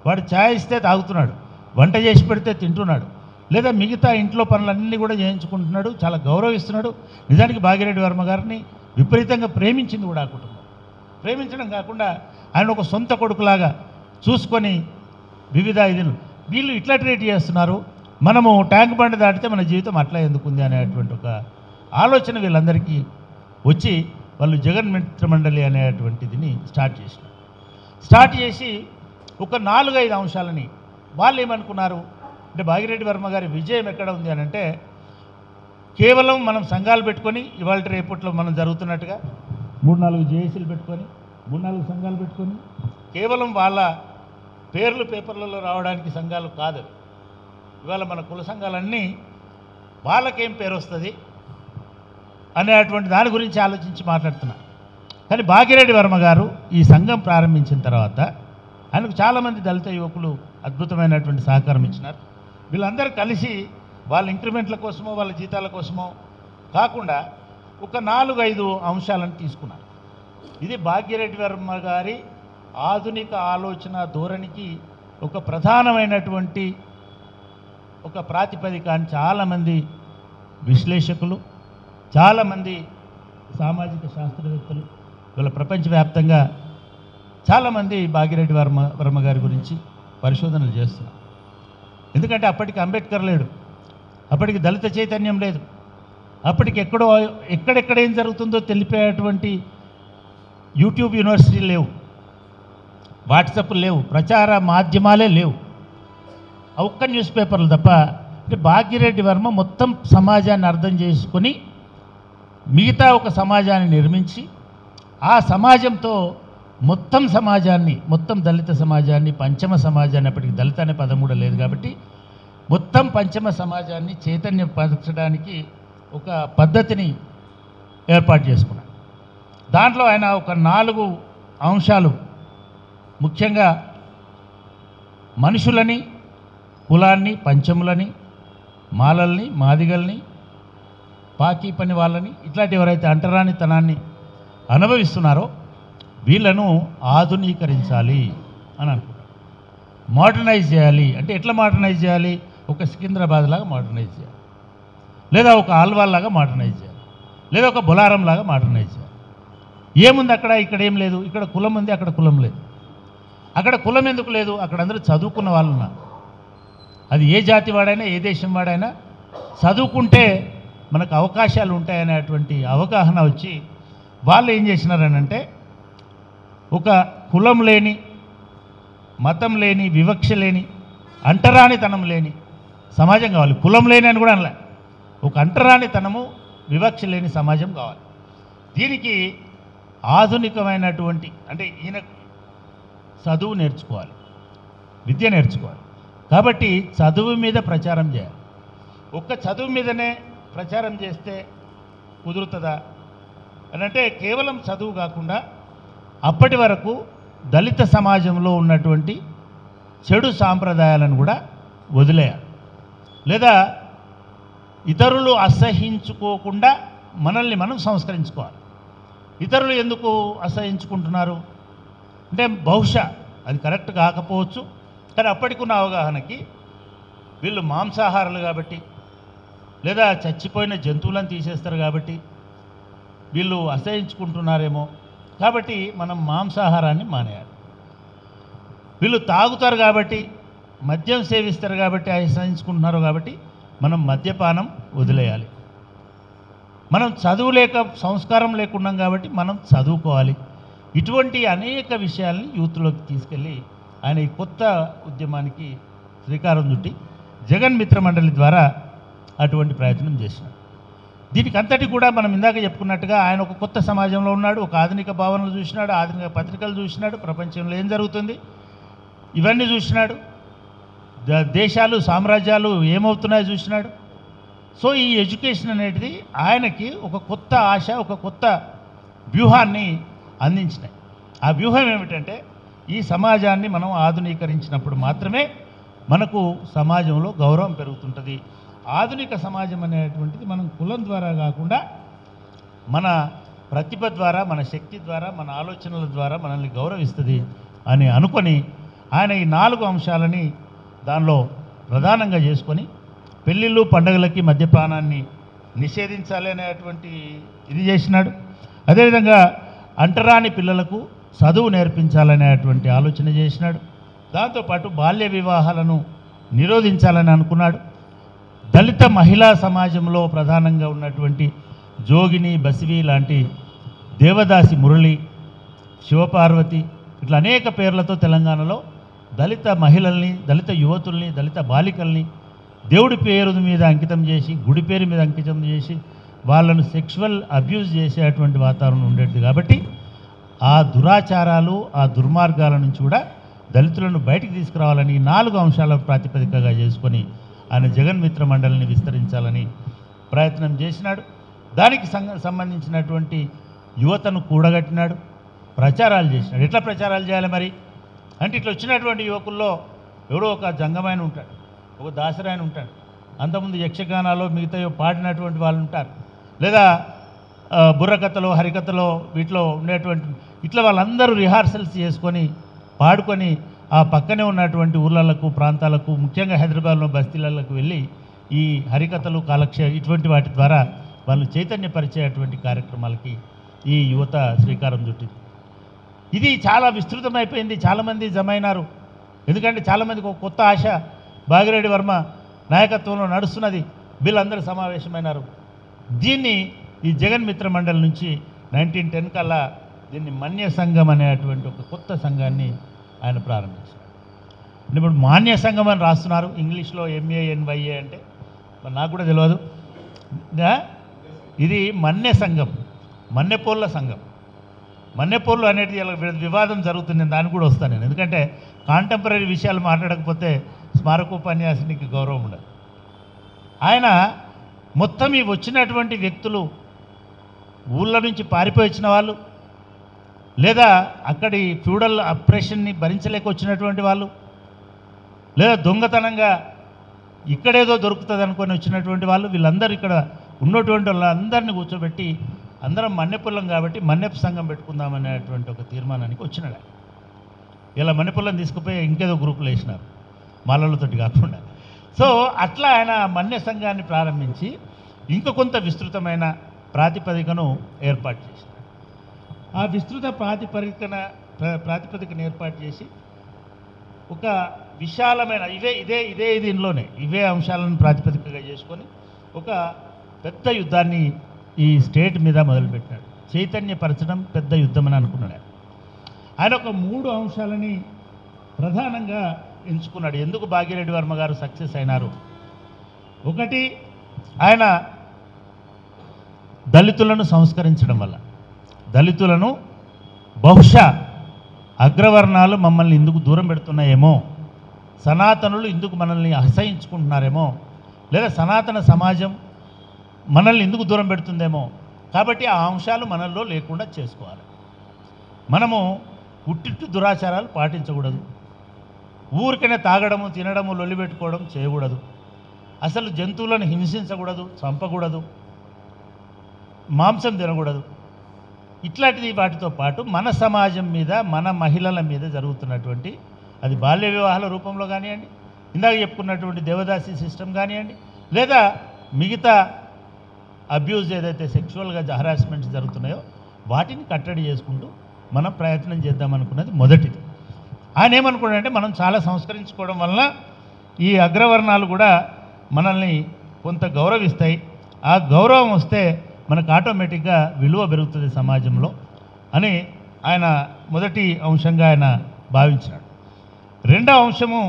వాడు ఛాయ్ ఇస్తే తాగుతున్నాడు, వంట చేసి పెడితే తింటున్నాడు, లేదా మిగతా ఇంట్లో పనులన్నీ కూడా చేయించుకుంటున్నాడు, చాలా గౌరవిస్తున్నాడు. నిజానికి భాగ్యరెడ్డి వర్మ గారిని విపరీతంగా ప్రేమించింది కూడా ఆ కుటుంబం. ప్రేమించడం కాకుండా ఆయన ఒక సొంత కొడుకులాగా చూసుకొని వివిధ ఇదిలు వీళ్ళు ఇట్లా ట్రీట్ చేస్తున్నారు, మనము ట్యాంక్ బండ్ దాటితే మన జీవితం అట్లా ఎందుకుంది అనేటువంటి ఒక ఆలోచన వీళ్ళందరికీ వచ్చి వాళ్ళు జగన్ మిత్ర మండలి అనేటువంటిదిని స్టార్ట్ చేసి ఒక 4-5 అంశాలని వాళ్ళు ఏమనుకున్నారు అంటే భాగిరెడ్డి వర్మ గారి విజయం ఎక్కడ ఉంది అని అంటే కేవలం మనం సంఘాలు పెట్టుకొని ఇవాళ రేపట్లో మనం జరుగుతున్నట్టుగా 3-4 జేఏసీలు పెట్టుకొని 3-4 సంఘాలు పెట్టుకొని కేవలం వాళ్ళ పేర్లు పేపర్లలో రావడానికి సంఘాలు కాదు. ఇవాళ మన కుల సంఘాలన్నీ వాళ్ళకేం పేరు వస్తుంది అనేటువంటి దాని గురించి ఆలోచించి మాట్లాడుతున్నారు. కానీ భాగిరెడ్డి వర్మ గారు ఈ సంఘం ప్రారంభించిన తర్వాత ఆయనకు చాలామంది దళిత యువకులు అద్భుతమైనటువంటి సహకారం ఇచ్చినారు. వీళ్ళందరూ కలిసి వాళ్ళ ఇంక్రిమెంట్ల కోసమో వాళ్ళ జీతాల కోసమో కాకుండా ఒక 4-5 అంశాలను తీసుకున్నారు. ఇది భాగ్యరెడ్డి వర్మ గారి ఆధునిక ఆలోచన ధోరణికి ఒక ప్రధానమైనటువంటి ఒక ప్రాతిపదిక అని చాలామంది విశ్లేషకులు, చాలామంది సామాజిక శాస్త్రవేత్తలు వీళ్ళ ప్రపంచవ్యాప్తంగా చాలామంది భాగ్యరెడ్డి వర్మ గారి గురించి పరిశోధనలు చేస్తున్నారు. ఎందుకంటే అప్పటికి అంబేద్కర్ లేడు, అప్పటికి దళిత చైతన్యం లేదు, అప్పటికి ఎక్కడెక్కడ ఏం జరుగుతుందో తెలిపేటువంటి యూట్యూబ్ యూనివర్సిటీలు లేవు, వాట్సాప్లు లేవు, ప్రచార మాధ్యమాలే లేవు, ఒక్క న్యూస్ పేపర్లు తప్ప. అంటే భాగ్యరెడ్డి వర్మ మొత్తం సమాజాన్ని అర్థం చేసుకొని మిగతా ఒక సమాజాన్ని నిర్మించి ఆ సమాజంతో మొత్తం సమాజాన్ని, మొత్తం దళిత సమాజాన్ని, పంచమ సమాజాన్ని, అప్పటికి దళిత అనే పదం కూడా లేదు కాబట్టి మొత్తం పంచమ సమాజాన్ని చైతన్యపరచడానికి ఒక పద్ధతిని ఏర్పాటు చేసుకున్నాడు. దాంట్లో ఆయన ఒక 4 అంశాలు ముఖ్యంగా మనుషులని, కులాన్ని, పంచములని, మాలల్ని, మాదిగల్ని, పాకి పని వాళ్ళని, ఇట్లాంటి ఎవరైతే అంటరానితనాన్ని అనుభవిస్తున్నారో వీళ్ళను ఆధునీకరించాలి అని అనుకుంటారు. మోడర్నైజ్ చేయాలి. అంటే ఎట్లా మోడర్నైజ్ చేయాలి? ఒక సికింద్రాబాద్ లాగా మోడర్నైజ్ చేయాలి, లేదా ఒక ఆల్వాల్ లాగా మోడర్నైజ్ చేయాలి, లేదా ఒక బొలారం లాగా మోడర్నైజ్ చేయాలి. ఏముంది అక్కడ? ఇక్కడ ఏం లేదు. ఇక్కడ కులం ఉంది, అక్కడ కులం లేదు. అక్కడ కులం ఎందుకు లేదు? అక్కడ అందరూ చదువుకున్న వాళ్ళు ఉన్నారు. అది ఏ జాతి వాడైనా, ఏ దేశం వాడైనా చదువుకుంటే మనకు అవకాశాలు ఉంటాయనేటువంటి అవగాహన వచ్చి వాళ్ళు ఏం చేసినారనంటే ఒక కులం లేని, మతం లేని, వివక్ష లేని, అంటరానితనం లేని సమాజం కావాలి. కులం లేని అని కూడా అనలే, ఒక అంటరానితనము, వివక్ష లేని సమాజం కావాలి. దీనికి ఆధునికమైనటువంటి అంటే ఈయన చదువు నేర్చుకోవాలి, విద్య నేర్చుకోవాలి. కాబట్టి చదువు మీద ప్రచారం చేయాలి. ఒక్క చదువు మీదనే ప్రచారం చేస్తే కుదురుతుందా అని అంటే కేవలం చదువు కాకుండా అప్పటి వరకు దళిత సమాజంలో ఉన్నటువంటి చెడు సాంప్రదాయాలను కూడా వదిలేయాలి, లేదా ఇతరులు అసహించుకోకుండా మనల్ని మనం సంస్కరించుకోవాలి. ఇతరులు ఎందుకు అసహించుకుంటున్నారు అంటే బహుశా అది కరెక్ట్ కాకపోవచ్చు, కానీ అప్పటికున్న అవగాహనకి వీళ్ళు మాంసాహారులు కాబట్టి, లేదా చచ్చిపోయిన జంతువులను తీసేస్తారు కాబట్టి వీళ్ళు అసహించుకుంటున్నారేమో. కాబట్టి మనం మాంసాహారాన్ని మానేయాలి. వీళ్ళు తాగుతారు కాబట్టి, మద్యం సేవిస్తారు కాబట్టి అసహించుకుంటున్నారు కాబట్టి మనం మద్యపానం వదిలేయాలి. మనం చదువు లేక, సంస్కారం లేకున్నాం కాబట్టి మనం చదువుకోవాలి. ఇటువంటి అనేక విషయాల్ని యూత్లోకి తీసుకెళ్ళి ఆయన ఈ కొత్త ఉద్యమానికి శ్రీకారం చుట్టి జగన్ మిత్ర మండలి ద్వారా అటువంటి ప్రయత్నం చేసినాడు. దీనికి అంతటి కూడా మనం ఇందాక చెప్పుకున్నట్టుగా ఆయన ఒక కొత్త సమాజంలో ఉన్నాడు, ఒక ఆధునిక భావనలు చూసినాడు, ఆధునిక పత్రికలు చూసినాడు, ప్రపంచంలో ఏం జరుగుతుంది ఇవన్నీ చూసినాడు, దేశాలు సామ్రాజ్యాలు ఏమవుతున్నాయో చూసినాడు. సో ఈ ఎడ్యుకేషన్ అనేది ఆయనకి ఒక కొత్త ఆశ, ఒక కొత్త వ్యూహాన్ని అందించినాయి. ఆ వ్యూహం ఏమిటంటే ఈ సమాజాన్ని మనం ఆధునీకరించినప్పుడు మాత్రమే మనకు సమాజంలో గౌరవం పెరుగుతుంటుంది. ఆధునిక సమాజం అనేటువంటిది మనం కులం ద్వారా కాకుండా మన ప్రతిభ ద్వారా, మన శక్తి ద్వారా, మన ఆలోచనల ద్వారా మనల్ని గౌరవిస్తుంది అని అనుకొని ఆయన ఈ 4 అంశాలని దానిలో ప్రధానంగా చేసుకొని పెళ్ళిళ్ళు పండుగలకి మద్యపానాన్ని నిషేధించాలి అనేటువంటి ఇది చేసినాడు. అదేవిధంగా అంటరాని పిల్లలకు చదువు నేర్పించాలనేటువంటి ఆలోచన చేసినాడు. దాంతోపాటు బాల్య వివాహాలను నిరోధించాలని అనుకున్నాడు. దళిత మహిళా సమాజంలో ప్రధానంగా ఉన్నటువంటి జోగిని, బసివి లాంటి దేవదాసి మురళి, శివపార్వతి ఇట్లా అనేక పేర్లతో తెలంగాణలో దళిత మహిళల్ని, దళిత యువతుల్ని, దళిత బాలికల్ని దేవుడి పేరు మీద అంకితం చేసి, గుడి పేరు మీద అంకితం చేసి వాళ్ళను సెక్షువల్ అబ్యూజ్ చేసేటువంటి వాతావరణం ఉండేది. కాబట్టి ఆ దురాచారాలు, ఆ దుర్మార్గాల నుంచి కూడా దళితులను బయటికి తీసుకురావాలని 4 అంశాల ప్రాతిపదికగా చేసుకొని ఆయన జగన్మిత్ర మండలిని విస్తరించాలని ప్రయత్నం చేసినాడు. దానికి సంబంధించినటువంటి యువతను కూడగట్టినాడు, ప్రచారాలు చేసినాడు. ఎట్లా ప్రచారాలు చేయాలి మరి అంటే, ఇట్లా వచ్చినటువంటి యువకుల్లో ఎవడో ఒక జంగమైన ఉంటాడు, ఒక దాసరాయన ఉంటాడు, అంతకుముందు యక్షగానాలో మిగతా పాడినటువంటి వాళ్ళు ఉంటారు, లేదా బుర్రకథలో, హరికథలో వీటిలో ఉండేటువంటి ఇట్లా వాళ్ళందరూ రిహార్సల్స్ చేసుకొని పాడుకొని ఆ పక్కనే ఉన్నటువంటి ఊర్లకు, ప్రాంతాలకు, ముఖ్యంగా హైదరాబాద్లో బస్తీలకు వెళ్ళి ఈ హరికథలు, ఇటువంటి వాటి ద్వారా వాళ్ళు చైతన్యపరిచేటువంటి కార్యక్రమాలకి ఈ యువత శ్రీకారం చుట్టింది. ఇది చాలా విస్తృతమైపోయింది, చాలామంది జమైనారు. ఎందుకంటే చాలామందికి ఒక కొత్త ఆశ భాగిరెడ్డి వర్మ నాయకత్వంలో నడుస్తున్నది, వీళ్ళందరూ సమావేశమైనారు. దీన్ని ఈ జగన్మిత్ర మండలి నుంచి 1910 కల్లా దీన్ని మన్య సంఘం అనేటువంటి ఒక కొత్త సంఘాన్ని ఆయన ప్రారంభించారు. ఇప్పుడు మాన్య సంఘం అని రాస్తున్నారు ఇంగ్లీష్లో, MANYA అంటే మరి నాకు కూడా తెలియదు. ఇది మన్య సంఘం, మన్నెపోళ్ళ సంఘం. మన్నెపోళ్ళు అనేది ఇలా వివాదం జరుగుతుంది, నేను దానికి కూడా వస్తాను నేను. ఎందుకంటే కాంటెంపరీ విషయాలు మాట్లాడకపోతే స్మారకోపన్యాసానికి గౌరవం ఉండదు. ఆయన మొత్తం ఈ వచ్చినటువంటి వ్యక్తులు ఊళ్ళ నుంచి పారిపోయి వచ్చిన వాళ్ళు, లేదా అక్కడి ఫ్యూడల్ అప్రెషన్ని భరించలేక వచ్చినటువంటి వాళ్ళు, లేదా దొంగతనంగా ఇక్కడేదో దొరుకుతుంది అనుకొని వచ్చినటువంటి వాళ్ళు, వీళ్ళందరూ ఇక్కడ ఉన్నటువంటి వాళ్ళందరినీ కూర్చోబెట్టి అందరం మన్నెపుల్లం కాబట్టి మన్నెపు సంఘం పెట్టుకుందామనేటువంటి ఒక తీర్మానానికి వచ్చినాడు. ఇలా మన్నెపుల్లం తీసుకుపోయి ఇంకేదో గ్రూపులు వేసినారు మాలలతోటి కాకుండా. సో అట్లా ఆయన మన్య సంఘాన్ని ప్రారంభించి ఇంకా కొంత విస్తృతమైన ప్రాతిపదికను ఏర్పాటు చేసినాడు. ఆ విస్తృత ప్రాతిపదికను ఏర్పాటు చేసి ఒక విశాలమైన ఇదే దీనిలోనే ఇవే అంశాలను ప్రాతిపదికగా చేసుకొని ఒక పెద్ద యుద్ధాన్ని ఈ స్టేట్ మీద మొదలుపెట్టినాడు. చైతన్యపరచడం పెద్ద యుద్ధం అని అనుకున్నాడు. ఆయన ఒక 3 అంశాలని ప్రధానంగా ఎంచుకున్నాడు. ఎందుకు భాగ్యరెడ్డి వర్మ గారు సక్సెస్ అయినారు? ఒకటి, ఆయన దళితులను సంస్కరించడం వల్ల. దళితులను బహుశా అగ్రవర్ణాలు మమ్మల్ని ఇందుకు దూరం పెడుతున్నాయేమో, సనాతనులు ఇందుకు మనల్ని అసహించుకుంటున్నారేమో, లేదా సనాతన సమాజం మనల్ని ఎందుకు దూరం పెడుతుందేమో, కాబట్టి ఆ అంశాలు మనల్లో లేకుండా చేసుకోవాలి. మనము పుట్టిట్టు దురాచారాలు పాటించకూడదు, ఊరికనే తాగడము, తినడము, లొల్లి పెట్టుకోవడం చేయకూడదు, అసలు జంతువులను హింసించకూడదు, చంపకూడదు, మాంసం తినకూడదు. ఇట్లాంటిది వాటితో పాటు మన సమాజం మీద, మన మహిళల మీద జరుగుతున్నటువంటి, అది బాల్య వివాహాల రూపంలో కానివ్వండి, ఇందాక చెప్పుకున్నటువంటి దేవదాసి సిస్టమ్ కానివ్వండి, లేదా మిగతా అబ్యూజ్ ఏదైతే సెక్షువల్గా హరాస్మెంట్స్ జరుగుతున్నాయో వాటిని కట్టడి చేసుకుంటూ మనం ప్రయత్నం చేద్దామనుకున్నది మొదటిది. ఆయన ఏమనుకున్నాడంటే, మనం చాలా సంస్కరించుకోవడం వలన ఈ అగ్రవర్ణాలు కూడా మనల్ని కొంత గౌరవిస్తాయి, ఆ గౌరవం వస్తే మనకు ఆటోమేటిక్గా విలువ పెరుగుతుంది సమాజంలో అని ఆయన మొదటి అంశంగా ఆయన భావించినాడు. రెండవ అంశము,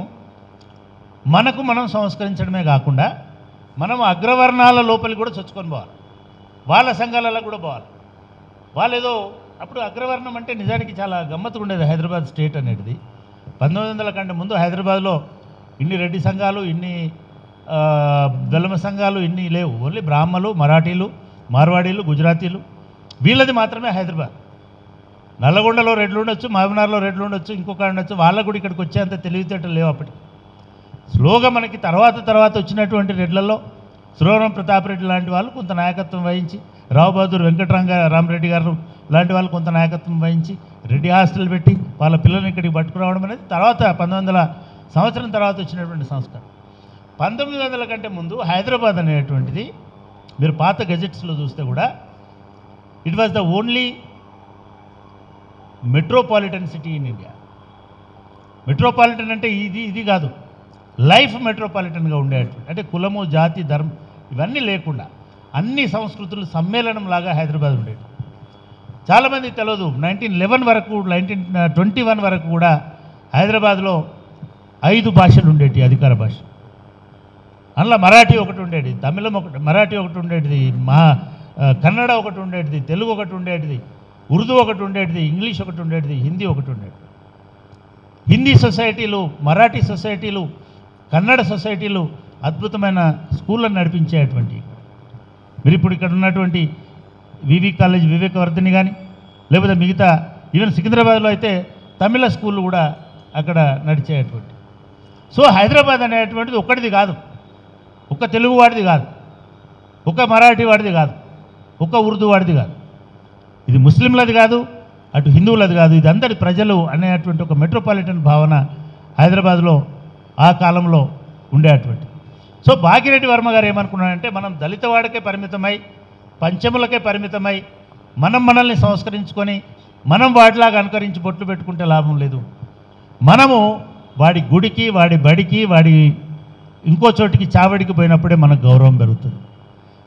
మనకు మనం సంస్కరించడమే కాకుండా మనం అగ్రవర్ణాల లోపలికి కూడా చొచ్చుకొని పోవాలి, వాళ్ళ సంఘాలలో కూడా పోవాలి. వాళ్ళు ఏదో అప్పుడు అగ్రవర్ణం అంటే నిజానికి చాలా గమ్మత్తుగా ఉండేది. హైదరాబాద్ స్టేట్ అనేది 1900 కంటే ముందు హైదరాబాద్లో ఇన్ని రెడ్డి సంఘాలు, ఇన్ని వెలమ సంఘాలు ఇన్ని లేవు. ఓన్లీ బ్రాహ్మలు, మరాఠీలు, మార్వాడీలు, గుజరాతీలు, వీళ్ళది మాత్రమే హైదరాబాద్. నల్లగొండలో రెడ్లు ఉండొచ్చు, మహబూబ్నగర్లో రెడ్లు ఉండొచ్చు, ఇంకొక ఉండొచ్చు, వాళ్ళకు కూడా ఇక్కడికి వచ్చేంత తెలివితేటలు లేవు అప్పటికి. స్లోగా మనకి తర్వాత వచ్చినటువంటి రెడ్లలో శ్రీరామ్ ప్రతాప్ రెడ్డి లాంటి వాళ్ళు కొంత నాయకత్వం వహించి, రావు బహదూర్ రామరెడ్డి గారు లాంటి వాళ్ళు కొంత నాయకత్వం వహించి రెడ్డి హాస్టల్ పెట్టి వాళ్ళ పిల్లల్ని ఇక్కడికి పట్టుకురావడం అనేది తర్వాత 1900 సంవత్సరం తర్వాత వచ్చినటువంటి సంస్కారం. 1900 కంటే ముందు హైదరాబాద్ అనేటువంటిది మీరు పాత గెజెట్స్లో చూస్తే కూడా it was the only metropolitan city in India. Metropolitan అంటే ఇది కాదు, లైఫ్ మెట్రోపాలిటన్గా ఉండేటువంటి, అంటే కులము, జాతి, ధర్మం ఇవన్నీ లేకుండా అన్ని సంస్కృతులు సమ్మేళనం లాగా హైదరాబాద్ ఉండేది. చాలామంది తెలియదు, 1911 వరకు 1921 వరకు కూడా హైదరాబాద్లో 5 భాషలు ఉండేటి అధికార భాష. అందులో మరాఠీ ఒకటి ఉండేది, తమిళం ఒకటి, మరాఠీ ఒకటి ఉండేటిది, కన్నడ ఒకటి ఉండేటిది, తెలుగు ఒకటి ఉండేటిది, ఉర్దూ ఒకటి ఉండేటిది, ఇంగ్లీష్ ఒకటి ఉండేటిది, హిందీ ఒకటి ఉండేది. హిందీ సొసైటీలు, మరాఠీ సొసైటీలు, కన్నడ సొసైటీలు అద్భుతమైన స్కూళ్ళను నడిపించేటువంటి. మీరు ఇప్పుడు ఇక్కడ ఉన్నటువంటి వివి కాలేజ్ వివేకవర్ధిని కానీ, లేకపోతే మిగతా ఈవెన్ సికింద్రాబాద్లో అయితే తమిళ స్కూళ్ళు కూడా అక్కడ నడిచేటువంటి. సో హైదరాబాద్ అనేటువంటిది ఒక్కటిది కాదు, ఒక తెలుగు వాడిది కాదు, ఒక మరాఠీ వాడిది కాదు, ఒక ఉర్దూ వాడిది కాదు, ఇది ముస్లింలది కాదు, అటు హిందువులది కాదు, ఇది అందరి ప్రజలు అనేటువంటి ఒక మెట్రోపాలిటన్ భావన హైదరాబాద్లో ఆ కాలంలో ఉండేటువంటి. సో భాగ్యరెడ్డి వర్మ గారు ఏమనుకున్నారంటే, మనం దళిత వాడికే పరిమితమై, పంచములకే పరిమితమై, మనల్ని సంస్కరించుకొని మనం వాటిలాగా అనుకరించి బొట్లు పెట్టుకుంటే లాభం లేదు. మనము వాడి గుడికి, వాడి బడికి, వాడి ఇంకో చోటికి చావడికి పోయినప్పుడే మనకు గౌరవం పెరుగుతుంది.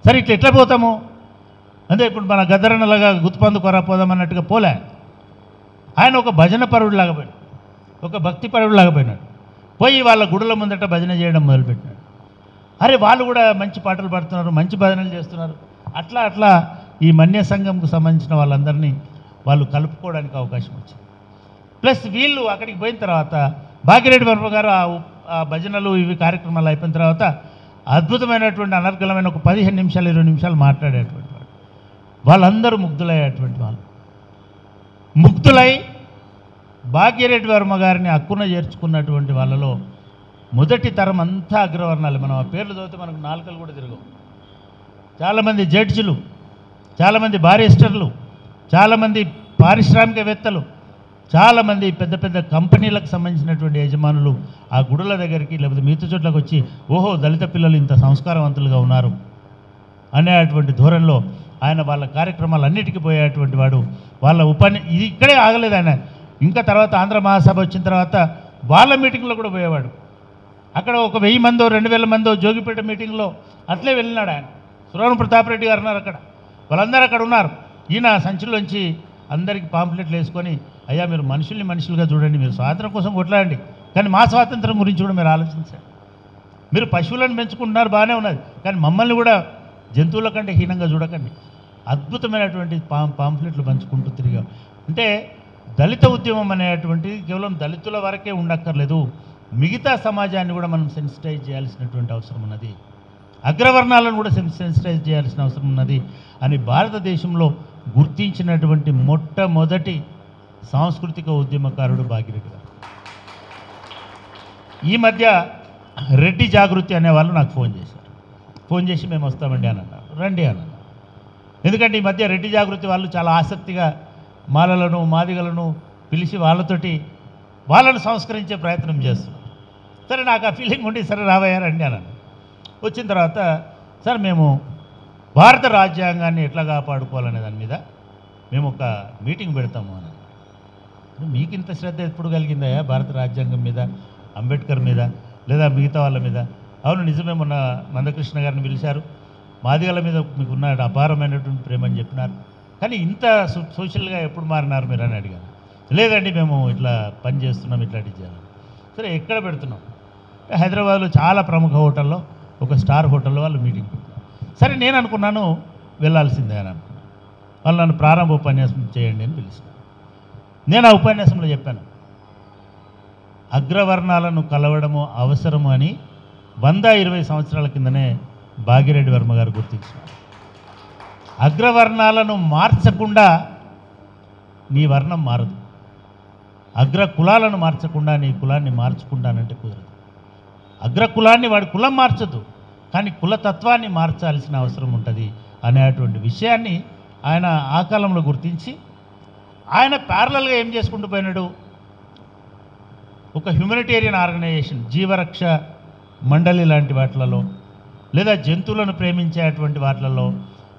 సరే ఇట్లా ఎట్లా పోతాము అంటే, ఇప్పుడు మన గద్దరన్నలాగా గుత్తుపందు కొర పోదామన్నట్టుగా పోలే. ఆయన ఒక భజన పరుడులాగా పోయినాడు, ఒక భక్తి పరుడులాగా పోయినాడు. పోయి వాళ్ళ గుడుల ముందట భజన చేయడం మొదలుపెట్టినాడు. అరే వాళ్ళు కూడా మంచి పాటలు పాడుతున్నారు, మంచి భజనలు చేస్తున్నారు. అట్లా ఈ మన్య సంఘంకు సంబంధించిన వాళ్ళందరినీ వాళ్ళు కలుపుకోవడానికి అవకాశం వచ్చింది. ప్లస్ వీళ్ళు అక్కడికి పోయిన తర్వాత భాగ్యరెడ్డి వర్మ గారు ఆ భజనలు ఇవి కార్యక్రమాలు అయిపోయిన తర్వాత అద్భుతమైనటువంటి అనర్గళమైన ఒక 15 నిమిషాలు 20 నిమిషాలు మాట్లాడేటువంటి వాడు. వాళ్ళందరూ ముగ్ధులయ్యేటువంటి వాళ్ళు. ముగ్ధులై భాగ్యరెడ్డి వర్మ గారిని హక్కున చేర్చుకున్నటువంటి వాళ్ళలో మొదటి తరం అంతా అగ్రవర్ణాలు. మనం ఆ పేర్లు చదివితే మనకు నాలుకలు కూడా తిరగవు. చాలామంది జడ్జిలు, చాలామంది బారిస్టర్లు, చాలామంది పారిశ్రామికవేత్తలు, చాలామంది పెద్ద పెద్ద కంపెనీలకు సంబంధించినటువంటి యజమానులు ఆ గుడుల దగ్గరికి లేకపోతే మిగతా చోట్లకు వచ్చి, ఓహో దళిత పిల్లలు ఇంత సంస్కారవంతులుగా ఉన్నారు అనేటువంటి ధోరణిలో ఆయన వాళ్ళ కార్యక్రమాలన్నిటికీ పోయేటువంటి వాడు. వాళ్ళ ఇది ఇక్కడే ఆగలేదు ఆయన. ఇంకా తర్వాత ఆంధ్ర మహాసభ వచ్చిన తర్వాత వాళ్ళ మీటింగ్లో కూడా పోయేవాడు. అక్కడ ఒక 1000 మందో 2000 మందో జోగిపేట మీటింగ్లో అట్లే వెళ్ళినాడు ఆయన. సురవరం ప్రతాప్ రెడ్డి గారు ఉన్నారు అక్కడ, వాళ్ళందరూ అక్కడ ఉన్నారు. ఈయన సంచుల్లోంచి అందరికీ పాంప్లెట్లు వేసుకొని, అయ్యా మీరు మనుషుల్ని మనుషులుగా చూడండి, మీరు స్వాతంత్రం కోసం కొట్లాడండి, కానీ మా స్వాతంత్రం గురించి కూడా మీరు ఆలోచించండి. మీరు పశువులను పెంచుకుంటున్నారు, బాగానే ఉన్నది, కానీ మమ్మల్ని కూడా జంతువుల కంటే హీనంగా చూడకండి. అద్భుతమైనటువంటి పాంప్లెట్లు పంచుకుంటూ తిరిగాం. అంటే దళిత ఉద్యమం అనేటువంటిది కేవలం దళితుల వరకే ఉండక్కర్లేదు, మిగతా సమాజాన్ని కూడా మనం సెన్సిటైజ్ చేయాల్సినటువంటి అవసరం ఉన్నది, అగ్రవర్ణాలను కూడా సెన్సిటైజ్ చేయాల్సిన అవసరం ఉన్నది అని భారతదేశంలో గుర్తించినటువంటి మొట్టమొదటి సాంస్కృతిక ఉద్యమకారుడు భాగ్యరెడ్డి గారు. ఈ మధ్య రెడ్డి జాగృతి అనేవాళ్ళు నాకు ఫోన్ చేశారు. ఫోన్ చేసి మేము వస్తామండి అని అన్నారు. రండి అన్నారు. ఎందుకంటే ఈ మధ్య రెడ్డి జాగృతి వాళ్ళు చాలా ఆసక్తిగా మాలలను మాదిగలను పిలిచి వాళ్ళను సంస్కరించే ప్రయత్నం చేస్తున్నారు. సరే నాకు ఆ ఫీలింగ్ ఉండి, సరే రాబోయా రండి అన్నాను. వచ్చిన తర్వాత సార్ మేము భారత రాజ్యాంగాన్ని ఎట్లా కాపాడుకోవాలనే దాని మీద మేము ఒక మీటింగ్ పెడతాము అని. మీకు ఇంత శ్రద్ధ ఎప్పుడు కలిగిందా భారత రాజ్యాంగం మీద, అంబేద్కర్ మీద, లేదా మిగతా వాళ్ళ మీద? అవును నిజమే, మొన్న మందకృష్ణ గారిని పిలిచారు, మాదిగల మీద మీకున్న అపారమైనటువంటి ప్రేమ అని చెప్పినారు, కానీ ఇంత సోషల్గా ఎప్పుడు మారినారు మీరు అని అడిగాను. లేదండి మేము ఇట్లా పని చేస్తున్నాం, ఇట్లాంటివి చేయాలి. సరే ఎక్కడ పెడుతున్నాం? హైదరాబాద్లో చాలా ప్రముఖ హోటల్లో, ఒక స్టార్ హోటల్లో వాళ్ళు మీటింగ్ పెట్టారు. సరే నేను అనుకున్నాను వెళ్ళాల్సిందే అని అనుకున్నాను. వాళ్ళు నన్ను ప్రారంభ ఉపన్యాసం చేయండి అని పిలిచాను. నేను ఆ ఉపన్యాసంలో చెప్పాను, అగ్రవర్ణాలను కలవడము అవసరము అని 120 సంవత్సరాల కిందనే భాగ్యరెడ్డి వర్మ గారు గుర్తించారు. అగ్రవర్ణాలను మార్చకుండా నీ వర్ణం మారదు, అగ్ర కులాలను మార్చకుండా నీ కులాన్ని మార్చుకుంటానంటే కుదరదు. అగ్ర కులాన్ని వాడి కులం మార్చదు, కానీ కులతత్వాన్ని మార్చాల్సిన అవసరం ఉంటుంది అనేటువంటి విషయాన్ని ఆయన ఆ కాలంలో గుర్తించి ఆయన ప్యారలల్గా ఏం చేసుకుంటూ పోయినాడు, ఒక హ్యూమనిటేరియన్ ఆర్గనైజేషన్ జీవరక్ష మండలి లాంటి వాటిలలో, లేదా జంతువులను ప్రేమించేటువంటి వాటిలలో,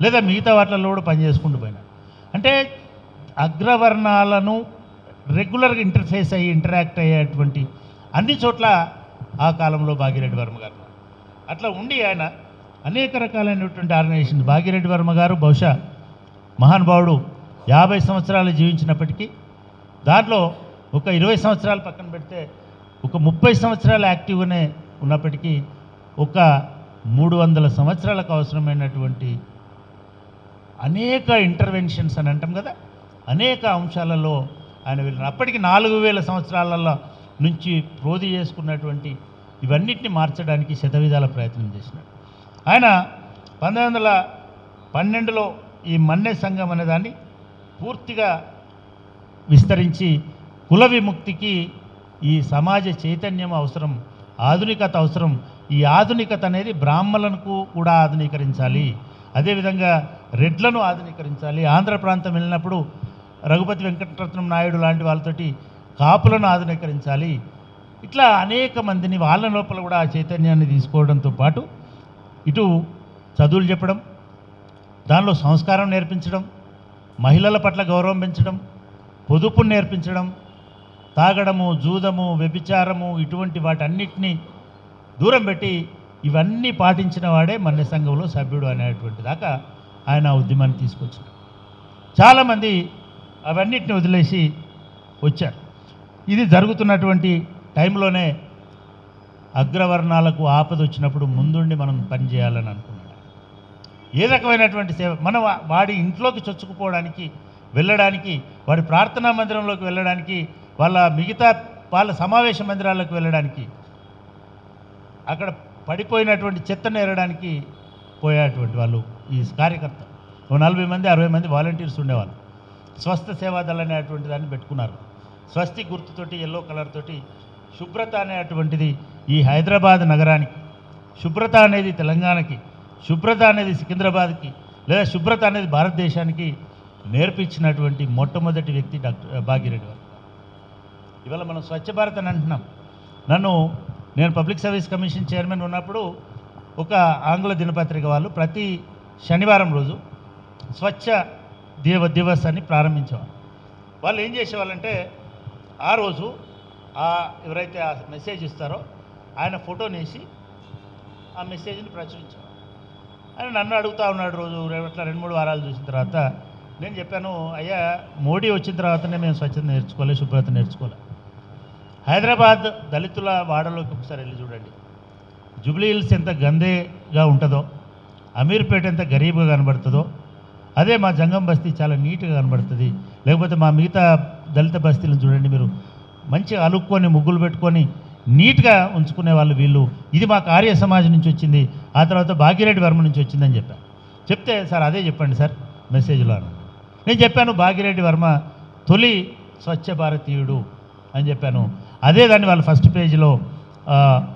లేదా మిగతా వాటిలలో కూడా పనిచేసుకుంటూ పోయినాడు. అంటే అగ్రవర్ణాలను రెగ్యులర్గా ఇంటరాక్ట్ అయ్యేటువంటి అన్ని చోట్ల ఆ కాలంలో భాగ్యరెడ్డి వర్మ గారు అట్లా ఉండి ఆయన అనేక రకాలైనటువంటి ఆర్గనైజేషన్. భాగ్యరెడ్డి వర్మ గారు బహుశా మహానుభావుడు 50 సంవత్సరాలు జీవించినప్పటికీ దాంట్లో ఒక 20 సంవత్సరాలు పక్కన పెడితే ఒక 30 సంవత్సరాలు యాక్టివ్గానే ఉన్నప్పటికీ ఒక 300 సంవత్సరాలకు అవసరమైనటువంటి అనేక ఇంటర్వెన్షన్స్ అని అంటాం కదా, అనేక అంశాలలో ఆయన వెళ్ళిన అప్పటికి 4000 సంవత్సరాల నుంచి ప్రోధి చేసుకున్నటువంటి ఇవన్నిటిని మార్చడానికి శతవిధాల ప్రయత్నం చేసినాడు. ఆయన 1912లో ఈ మన్నె సంఘం అనే దాన్ని పూర్తిగా విస్తరించి కుల విముక్తికి ఈ సమాజ చైతన్యం అవసరం, ఆధునికత అవసరం. ఈ ఆధునికత అనేది బ్రాహ్మణులకు కూడా ఆధునీకరించాలి, అదేవిధంగా రెడ్లను ఆధునీకరించాలి. ఆంధ్ర ప్రాంతం వెళ్ళినప్పుడు రఘుపతి వెంకటరత్నం నాయుడు లాంటి వాళ్ళతోటి కాపులను ఆధునీకరించాలి. ఇట్లా అనేక మందిని వాళ్ళ లోపల కూడా ఆ చైతన్యాన్ని తీసుకోవడంతో పాటు ఇటు చదువులు చెప్పడం, దానిలో సంస్కారం నేర్పించడం, మహిళల పట్ల గౌరవం పెంచడం, పొదుపును నేర్పించడం, తాగడము, జూదము, వ్యభిచారము ఇటువంటి వాటన్నిటినీ దూరం పెట్టి ఇవన్నీ పాటించిన వాడే మన్నె సంఘంలో సభ్యుడు అనేటువంటి దాకా ఆయన ఉద్యమాన్ని తీసుకొచ్చారు. చాలామంది అవన్నిటిని వదిలేసి వచ్చారు. ఇది జరుగుతున్నటువంటి టైంలోనే అగ్రవర్ణాలకు ఆపద వచ్చినప్పుడు ముందుండి మనం పనిచేయాలని అనుకున్నాడు. ఏ రకమైనటువంటి సేవ మనం వాడి ఇంట్లోకి చొచ్చుకుపోవడానికి, వెళ్ళడానికి, వాడి ప్రార్థనా మందిరంలోకి వెళ్ళడానికి, వాళ్ళ సమావేశ మందిరాలకు వెళ్ళడానికి, అక్కడ పడిపోయినటువంటి చెత్తను ఏరడానికి పోయేటువంటి వాళ్ళు ఈ కార్యకర్త 40 మంది 60 మంది వాలంటీర్స్ ఉండేవాళ్ళు. స్వస్థ సేవాదళ అనేటువంటి దాన్ని పెట్టుకున్నారు. స్వస్తి గుర్తుతోటి ఎల్లో కలర్ తోటి శుభ్రత అనేటువంటిది ఈ హైదరాబాద్ నగరానికి, శుభ్రత అనేది తెలంగాణకి, శుభ్రత అనేది సికింద్రాబాద్కి, లేదా శుభ్రత అనేది భారతదేశానికి నేర్పించినటువంటి మొట్టమొదటి వ్యక్తి డాక్టర్ భాగ్యరెడ్డి గారు. ఇవాళ మనం స్వచ్ఛ భారత్ అని అంటున్నాం. నేను పబ్లిక్ సర్వీస్ కమిషన్ చైర్మన్ ఉన్నప్పుడు ఒక ఆంగ్ల దినపత్రిక వాళ్ళు ప్రతి శనివారం రోజు స్వచ్ఛ దివస్ అని ప్రారంభించేవాళ్ళు. వాళ్ళు ఏం చేసేవాళ్ళంటే ఆ రోజు ఎవరైతే ఆ మెసేజ్ ఇస్తారో ఆయన ఫోటోని వేసి ఆ మెసేజ్ని ప్రచురించేవారు. ఆయన నన్ను అడుగుతూ ఉన్నాడు రోజు అట్లా 2-3 వారాలు చూసిన తర్వాత నేను చెప్పాను, అయ్యా మోడీ వచ్చిన తర్వాతనే మేము స్వచ్ఛత నేర్చుకోవాలి, శుభ్రత నేర్చుకోవాలి. హైదరాబాద్ దళితుల వాడలోకి ఒకసారి వెళ్ళి చూడండి. జూబ్లీ హిల్స్ ఎంత గందేగా ఉంటుందో, అమీర్పేట ఎంత గరీబ్గా కనబడుతుందో, అదే మా జంగం బస్తీ చాలా నీట్గా కనబడుతుంది. లేకపోతే మా మిగతా దళిత బస్తీలను చూడండి, మీరు మంచిగా అలుక్కొని ముగ్గులు పెట్టుకొని నీట్గా ఉంచుకునే వాళ్ళు వీళ్ళు. ఇది మా కార్య సమాజం నుంచి వచ్చింది, ఆ తర్వాత భాగ్యరెడ్డి వర్మ నుంచి వచ్చిందని చెప్పాను. చెప్తే సార్ అదే చెప్పండి సార్ మెసేజ్లో అన్నాడు. నేను చెప్పాను భాగ్యరెడ్డి వర్మ తొలి స్వచ్ఛ భారతీయుడు అని చెప్పాను. అదే దాన్ని వాళ్ళ ఫస్ట్ పేజీలో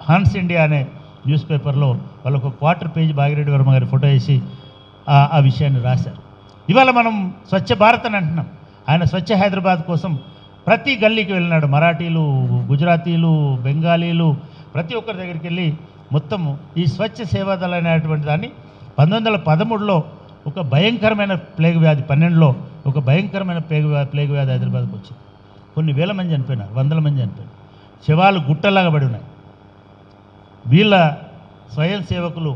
హాన్స్ ఇండియా అనే న్యూస్ పేపర్లో వాళ్ళు ఒక 1/4 పేజీ భాగ్యరెడ్డి వర్మ గారి ఫోటో వేసి ఆ విషయాన్ని రాశారు. ఇవాళ మనం స్వచ్ఛ భారత్ అని అంటున్నాం. ఆయన స్వచ్ఛ హైదరాబాద్ కోసం ప్రతి గల్లీకి వెళ్ళినాడు. మరాఠీలు, గుజరాతీలు, బెంగాలీలు ప్రతి ఒక్కరి దగ్గరికి వెళ్ళి మొత్తము ఈ స్వచ్ఛ సేవాదళ అనేటువంటి దాన్ని 1913లో ఒక భయంకరమైన ప్లేగ్ వ్యాధి, 12లో ఒక భయంకరమైన ప్లేగ్ వ్యాధి హైదరాబాద్కి వచ్చింది. కొన్ని వేల మంది చనిపోయినారు, 100 మంది చనిపోయినారు. శవాలు గుట్టలాగా పడి ఉన్నాయి. వీళ్ళ స్వయం సేవకులు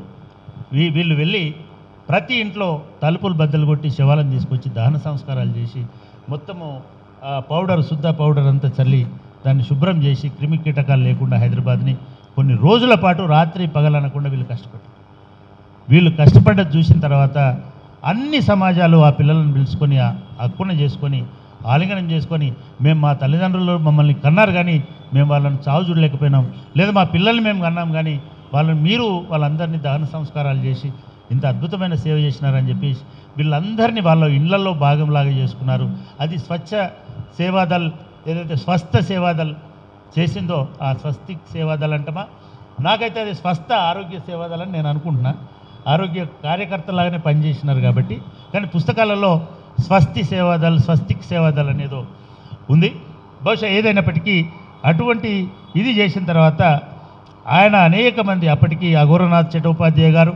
వీళ్ళు వెళ్ళి ప్రతి ఇంట్లో తలుపులు బద్దలు కొట్టి శవాలను తీసుకొచ్చి దహన సంస్కారాలు చేసి మొత్తము శుద్ధ పౌడర్ అంతా చల్లి దాన్ని శుభ్రం చేసి క్రిమి కీటకాలు లేకుండా హైదరాబాద్ని కొన్ని రోజుల పాటు రాత్రి పగలనకుండా వీళ్ళు కష్టపడ్డది చూసిన తర్వాత అన్ని సమాజాలు ఆ పిల్లలను పిలుచుకొని హక్కున చేసుకొని ఆలింగనం చేసుకొని, మేము మా తల్లిదండ్రులు మమ్మల్ని కన్నారు కానీ మేము వాళ్ళని చావు చూడలేకపోయినాం, లేదా మా పిల్లల్ని మేము కన్నాం కానీ వాళ్ళందరినీ దహన సంస్కారాలు చేసి ఇంత అద్భుతమైన సేవ చేసినారని చెప్పి వీళ్ళందరినీ వాళ్ళ ఇళ్లలో భాగంలాగా చేసుకున్నారు. అది స్వచ్ఛ సేవాదల్ ఏదైతే స్వస్థ సేవాదల్ చేసిందో ఆ స్వస్తిక్ సేవాదల్ అంటమా, నాకైతే అది స్వస్థ ఆరోగ్య సేవాదల్ అని నేను అనుకుంటున్నా. ఆరోగ్య కార్యకర్తలాగానే పనిచేసినారు కాబట్టి. కానీ పుస్తకాలలో స్వస్తిక్ సేవాదల్ అనేదో ఉంది. బహుశా ఏదైనప్పటికీ అటువంటి ఇది చేసిన తర్వాత ఆయన అనేక మంది, అప్పటికి అఘోరనాథ్ చటోపాధ్యాయ గారు,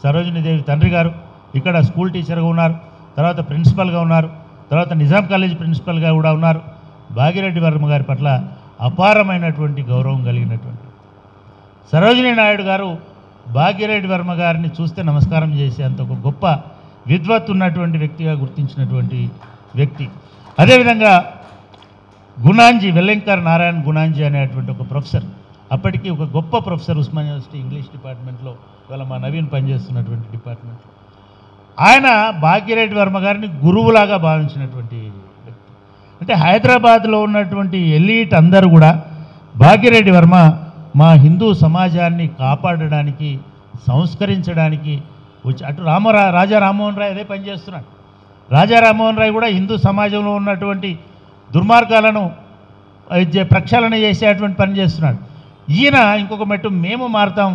సరోజినీదేవి తండ్రి గారు ఇక్కడ స్కూల్ టీచర్గా ఉన్నారు, తర్వాత ప్రిన్సిపల్గా ఉన్నారు, తర్వాత నిజాం కాలేజ్ ప్రిన్సిపల్గా కూడా ఉన్నారు. భాగ్యరెడ్డి వర్మ గారి పట్ల అపారమైనటువంటి గౌరవం కలిగినటువంటి సరోజినీ నాయుడు గారు భాగ్యరెడ్డి వర్మ గారిని చూస్తే నమస్కారం చేసే అంత ఒక గొప్ప విద్వత్ ఉన్నటువంటి వ్యక్తిగా గుర్తించినటువంటి వ్యక్తి. అదేవిధంగా గుణాంజీ, వెల్లంకర్ నారాయణ్ గుణాంజీ అనేటువంటి ఒక ప్రొఫెసర్, అప్పటికి ఒక గొప్ప ప్రొఫెసర్ ఉస్మానియా యూనివర్సిటీ ఇంగ్లీష్ డిపార్ట్మెంట్లో, ఇవాళ మా నవీన్ పనిచేస్తున్నటువంటి డిపార్ట్మెంట్లో. ఆయన భాగ్యరెడ్డి వర్మ గారిని గురువులాగా భావించినటువంటి వ్యక్తి. అంటే హైదరాబాద్లో ఉన్నటువంటి ఎలీట్ అందరూ కూడా భాగ్యరెడ్డి వర్మ మా హిందూ సమాజాన్ని కాపాడడానికి, సంస్కరించడానికి వచ్చి అటు రాజా రామ్మోహన్ రాయ్ అదే పనిచేస్తున్నాడు. రాజా రామ్మోహన్ రాయ్ కూడా హిందూ సమాజంలో ఉన్నటువంటి దుర్మార్గాలను ప్రక్షాళన చేసేటువంటి పని చేస్తున్నాడు. ఈయన ఇంకొక మెట్టు మేము మారుతాం,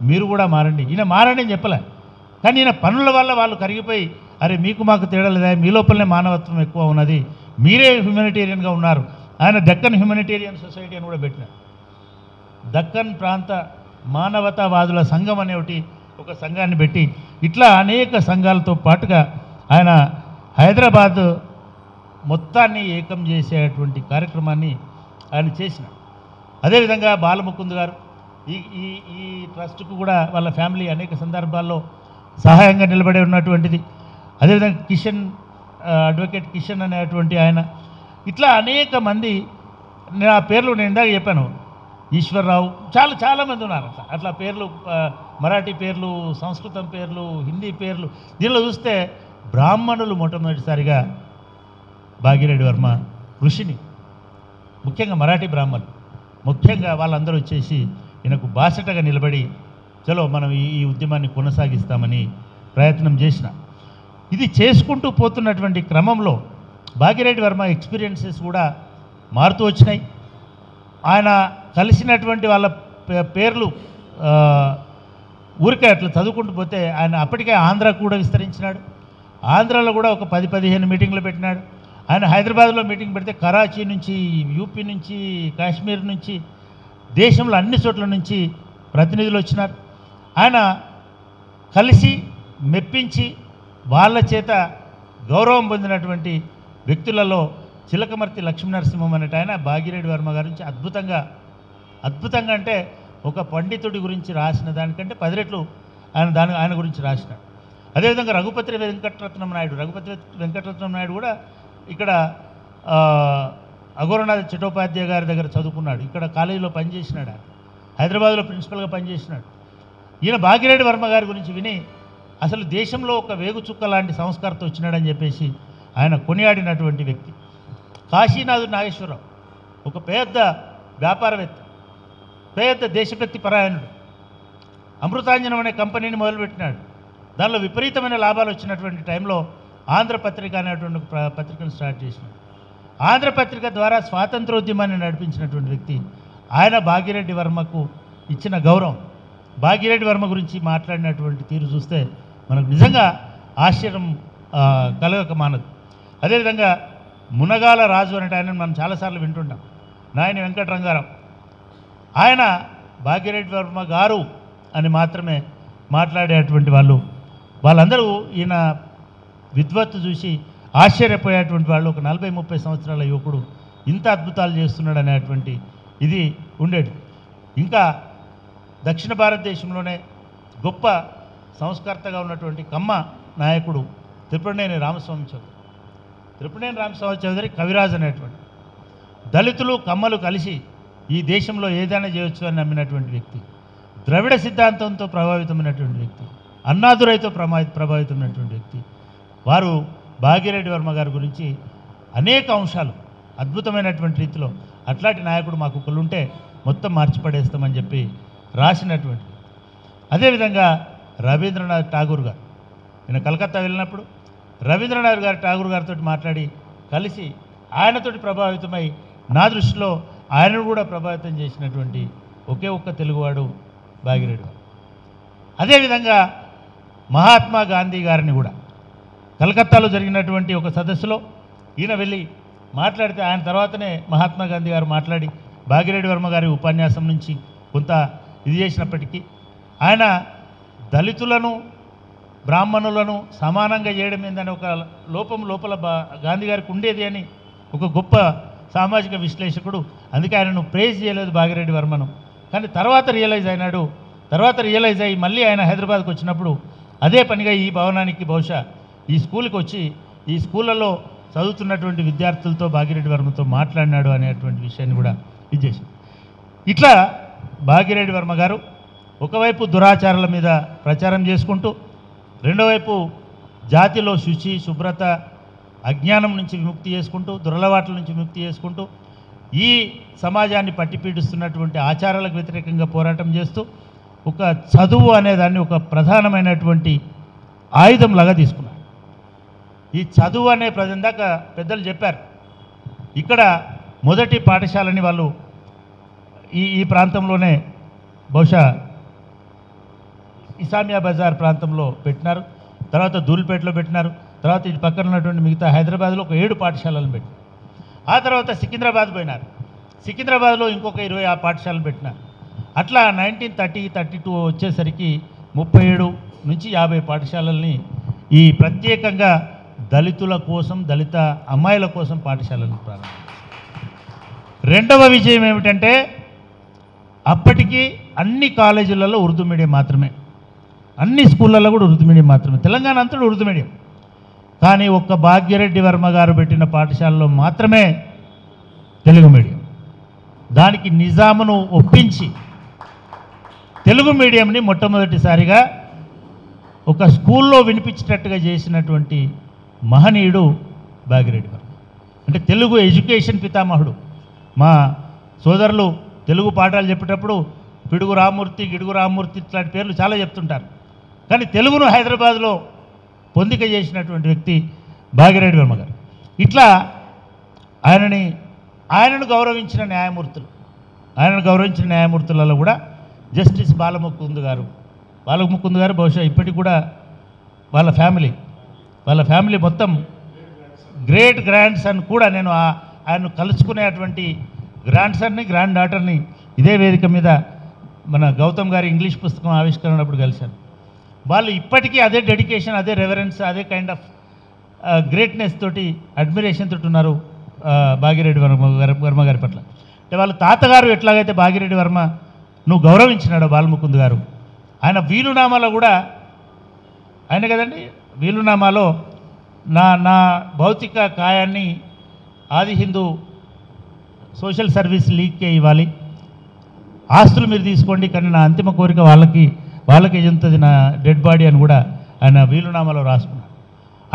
మీరు కూడా మారండి, ఈయన మారండి అని చెప్పలే. కానీ ఈయన పనుల వల్ల వాళ్ళు కరిగిపోయి, అరే మీకు మాకు తేడా లేదా, మీ లోపలనే మానవత్వం ఎక్కువ ఉన్నది, మీరే హ్యూమనిటేరియన్గా ఉన్నారు. ఆయన దక్కన్ హ్యూమనిటేరియన్ సొసైటీ అని కూడా పెట్టినాడు. దక్కన్ ప్రాంత మానవతావాదుల సంఘం అనే ఒక సంఘాన్ని పెట్టి ఇట్లా అనేక సంఘాలతో పాటుగా ఆయన హైదరాబాద్ మొత్తాన్ని ఏకం చేసేటువంటి కార్యక్రమాన్ని ఆయన చేసినాడు. అదేవిధంగా బాలముకుంద్ గారు ఈ ఈ ఈ ట్రస్ట్కు కూడా వాళ్ళ ఫ్యామిలీ అనేక సందర్భాల్లో సహాయంగా నిలబడి ఉన్నటువంటిది. అదేవిధంగా కిషన్, అడ్వకేట్ కిషన్ అనేటువంటి ఆయన, ఇట్లా అనేక మంది, ఆ పేర్లు నేను ఇందాక చెప్పాను, ఈశ్వర్రావు, చాలామంది ఉన్నారు. అట్లా పేర్లు, మరాఠీ పేర్లు, సంస్కృతం పేర్లు, హిందీ పేర్లు. దీనిలో చూస్తే బ్రాహ్మణులు మొట్టమొదటిసారిగా భాగ్యరెడ్డి వర్మ ఋషిని, ముఖ్యంగా మరాఠీ బ్రాహ్మణులు, ముఖ్యంగా వాళ్ళందరూ వచ్చేసి ఈయనకు బాసటగా నిలబడి చలో మనం ఈ ఉద్యమాన్ని కొనసాగిస్తామని ప్రయత్నం చేసిన. ఇది చేసుకుంటూ పోతున్నటువంటి క్రమంలో భాగ్యరెడ్డి వర్మ ఎక్స్పీరియన్సెస్ కూడా మారుతూ వచ్చినాయి. ఆయన కలిసినటువంటి వాళ్ళ పేర్లు ఊరికే అట్లా చదువుకుంటూ పోతే ఆయన అప్పటికే ఆంధ్రాకు కూడా విస్తరించినాడు. ఆంధ్రాలో కూడా ఒక 10-15 మీటింగ్లు పెట్టినాడు. ఆయన హైదరాబాద్లో మీటింగ్ పెడితే కరాచీ నుంచి, యూపీ నుంచి, కాశ్మీర్ నుంచి, దేశంలో అన్ని చోట్ల నుంచి ప్రతినిధులు వచ్చినారు. ఆయన కలిసి మెప్పించి వాళ్ళ చేత గౌరవం పొందినటువంటి వ్యక్తులలో చిలకమర్తి లక్ష్మీనరసింహం అనేట ఆయన భాగ్యరెడ్డి వర్మ గారి నుంచి అద్భుతంగా అంటే ఒక పండితుడి గురించి రాసిన దానికంటే 10 రెట్లు ఆయన గురించి రాసినాడు. అదేవిధంగా రఘుపతి వెంకటరత్నం నాయుడు కూడా ఇక్కడ అఘోరనాథ్ చటోపాధ్యాయ గారి దగ్గర చదువుకున్నాడు. ఇక్కడ కాలేజీలో పనిచేసినాడు. ఆయన హైదరాబాద్లో ప్రిన్సిపల్గా పనిచేసినాడు. ఈయన భాగ్యరెడ్డి వర్మ గారి గురించి విని అసలు దేశంలో ఒక వేగుచుక్క లాంటి సంస్కారత వచ్చినాడని చెప్పేసి ఆయన కొనియాడినటువంటి వ్యక్తి. కాశీనాథు నాగేశ్వరరావు ఒక పెద్ద వ్యాపారవేత్త, పెద్ద దేశభక్తి పరాయణుడు. అమృతాంజనం అనే కంపెనీని మొదలుపెట్టినాడు. దానిలో విపరీతమైన లాభాలు వచ్చినటువంటి టైంలో ఆంధ్రపత్రిక అనేటువంటి పత్రికను స్టార్ట్ చేసినాడు. ఆంధ్రపత్రిక ద్వారా స్వాతంత్రోద్యమాన్ని నడిపించినటువంటి వ్యక్తి. ఆయన భాగ్యరెడ్డి వర్మకు ఇచ్చిన గౌరవం, భాగ్యరెడ్డి వర్మ గురించి మాట్లాడినటువంటి తీరు చూస్తే మనకు నిజంగా ఆశ్చర్యం కలగక మానదు. అదేవిధంగా మునగాల రాజు అనే ఆయన మనం చాలాసార్లు వింటుంటాం, నాయని వెంకటరంగారావు. ఆయన భాగ్యరెడ్డి వర్మ గారు అని మాత్రమే మాట్లాడేటువంటి వాళ్ళందరూ ఈయన విద్వత్తు చూసి ఆశ్చర్యపోయేటువంటి వాళ్ళు. ఒక 40-30 సంవత్సరాల యువకుడు ఇంత అద్భుతాలు చేస్తున్నాడు అనేటువంటి ఇది ఉండేది. ఇంకా దక్షిణ భారతదేశంలోనే గొప్ప సంస్కర్తగా ఉన్నటువంటి కమ్మ నాయకుడు త్రిపురనేని రామస్వామి చౌదరి కవిరాజ్ అనేటువంటి, దళితులు కమ్మలు కలిసి ఈ దేశంలో ఏదైనా చేయొచ్చు అని నమ్మినటువంటి వ్యక్తి, ద్రవిడ సిద్ధాంతంతో ప్రభావితమైనటువంటి వ్యక్తి, అన్నాదురైతో ప్రభావితమైనటువంటి వ్యక్తి. వారు భాగ్యరెడ్డి వర్మ గారి గురించి అనేక అంశాలు అద్భుతమైనటువంటి రీతిలో అట్లాంటి నాయకుడు మాకు ఒకళ్ళుంటే మొత్తం మార్చిపడేస్తామని చెప్పి రాసినటువంటి. అదేవిధంగా రవీంద్రనాథ్ ఠాగూర్ గారు, నేను కలకత్తా వెళ్ళినప్పుడు రవీంద్రనాథ్ ఠాగూర్ గారితో మాట్లాడి కలిసి ఆయనతోటి ప్రభావితమై నా దృష్టిలో ఆయనను కూడా ప్రభావితం చేసినటువంటి ఒకే ఒక్క తెలుగువాడు భాగ్యరెడ్డి. అదేవిధంగా మహాత్మా గాంధీ గారిని కూడా కలకత్తాలో జరిగినటువంటి ఒక సదస్సులో ఈయన వెళ్ళి మాట్లాడితే ఆయన తర్వాతనే మహాత్మా గాంధీ గారు మాట్లాడి భాగ్యరెడ్డి వర్మ గారి ఉపన్యాసం నుంచి కొంత ఇది చేసినప్పటికీ ఆయన దళితులను బ్రాహ్మణులను సమానంగా చేయడం ఏందని ఒక లోపల గాంధీ గారికి ఉండేది అని ఒక గొప్ప సామాజిక విశ్లేషకుడు. అందుకే ఆయనను ప్రేజ్ చేయలేదు భాగ్యరెడ్డి వర్మను. కానీ తర్వాత రియలైజ్ అయ్యి మళ్ళీ ఆయన హైదరాబాద్కి వచ్చినప్పుడు అదే పనిగా ఈ భవనానికి బహుశా ఈ స్కూల్కి వచ్చి ఈ స్కూళ్ళలో చదువుతున్నటువంటి విద్యార్థులతో భాగిరెడ్డి వర్మతో మాట్లాడినాడు అనేటువంటి విషయాన్ని కూడా ఇచ్చేసాం. ఇట్లా భాగిరెడ్డి వర్మ గారు ఒకవైపు దురాచారాల మీద ప్రచారం చేసుకుంటూ, రెండో వైపు జాతిలో శుచి శుభ్రత అజ్ఞానం నుంచి విముక్తి చేసుకుంటూ, దురలవాట్ల నుంచి విముక్తి చేసుకుంటూ, ఈ సమాజాన్ని పట్టిపీడిస్తున్నటువంటి ఆచారాలకు వ్యతిరేకంగా పోరాటం చేస్తూ ఒక చదువు అనేదాన్ని ఒక ప్రధానమైనటువంటి ఆయుధంలాగా తీసుకున్నాడు. ఈ చదువు అనే ఇందాక పెద్దలు చెప్పారు, ఇక్కడ మొదటి పాఠశాలని వాళ్ళు ఈ ప్రాంతంలోనే బహుశా ఇసామియా బజార్ ప్రాంతంలో పెట్టినారు, తర్వాత ధూల్పేటలో పెట్టినారు, తర్వాత ఇటు పక్కన ఉన్నటువంటి మిగతా హైదరాబాద్లో ఒక 7 పాఠశాలను పెట్టినారు. ఆ తర్వాత సికింద్రాబాద్ పోయినారు, సికింద్రాబాద్లో ఇంకొక 20 పాఠశాలను పెట్టినారు. అట్లా 1932 వచ్చేసరికి 37 నుంచి 50 పాఠశాలల్ని ఈ ప్రత్యేకంగా దళితుల కోసం, దళిత అమ్మాయిల కోసం పాఠశాలను ప్రారంభించారు. రెండవ విజయం ఏమిటంటే అప్పటికి అన్ని కాలేజీలలో ఉర్దూ మీడియం మాత్రమే, అన్ని స్కూళ్ళల్లో కూడా ఉర్దూ మీడియం మాత్రమే, తెలంగాణ అంతటా ఉర్దూ మీడియం. కానీ ఒక్క భాగ్యరెడ్డి వర్మ గారు పెట్టిన పాఠశాలలో మాత్రమే తెలుగు మీడియం. దానికి నిజామును ఒప్పించి తెలుగు మీడియంని మొట్టమొదటిసారిగా ఒక స్కూల్లో వినిపించేటట్టుగా చేసినటువంటి మహనీయుడు భాగ్యరెడ్డి వర్మ. అంటే తెలుగు ఎడ్యుకేషన్ పితామహుడు. మా సోదరులు తెలుగు పాఠాలు చెప్పేటప్పుడు పిడుగు రామూర్తి, గిడుగు రామూర్తి ఇట్లాంటి పేర్లు చాలా చెప్తుంటారు. కానీ తెలుగును హైదరాబాద్లో పొందిక చేసినటువంటి వ్యక్తి భాగ్యరెడ్డి వర్మ గారు. ఇట్లా ఆయనను గౌరవించిన న్యాయమూర్తులలో కూడా జస్టిస్ బాలముకుంద్ గారు బహుశా ఇప్పటికి కూడా వాళ్ళ ఫ్యామిలీ మొత్తం గ్రేట్ గ్రాండ్ సన్ కూడా, నేను ఆయన్ను కలుసుకునేటువంటి గ్రాండ్ సన్ని, గ్రాండ్ డాటర్ని ఇదే వేదిక మీద మన గౌతమ్ గారి ఇంగ్లీష్ పుస్తకం ఆవిష్కరణప్పుడు కలిశాను. వాళ్ళు ఇప్పటికీ అదే డెడికేషన్, అదే రెవరెన్స్, అదే కైండ్ ఆఫ్ గ్రేట్నెస్ తోటి, అడ్మిరేషన్ తోటి ఉన్నారు భాగ్యరెడ్డి వర్మ గారి పట్ల. అంటే వాళ్ళ తాతగారు ఎట్లాగైతే భాగ్యరెడ్డి వర్మ నువ్వు గౌరవించినాడు బాలముకుంద్ గారు, ఆయన వీలునామాలో కూడా ఆయన కదండి, వీలునామాలో నా భౌతిక కాయాన్ని ఆది హిందూ సోషల్ సర్వీస్ లీగ్కే ఇవ్వాలి, ఆస్తులు మీరు తీసుకోండి, కానీ నా అంతిమ కోరిక వాళ్ళకి చెందుతుంది నా డెడ్ బాడీ అని కూడా ఆయన వీలునామాలో రాసుకున్నారు.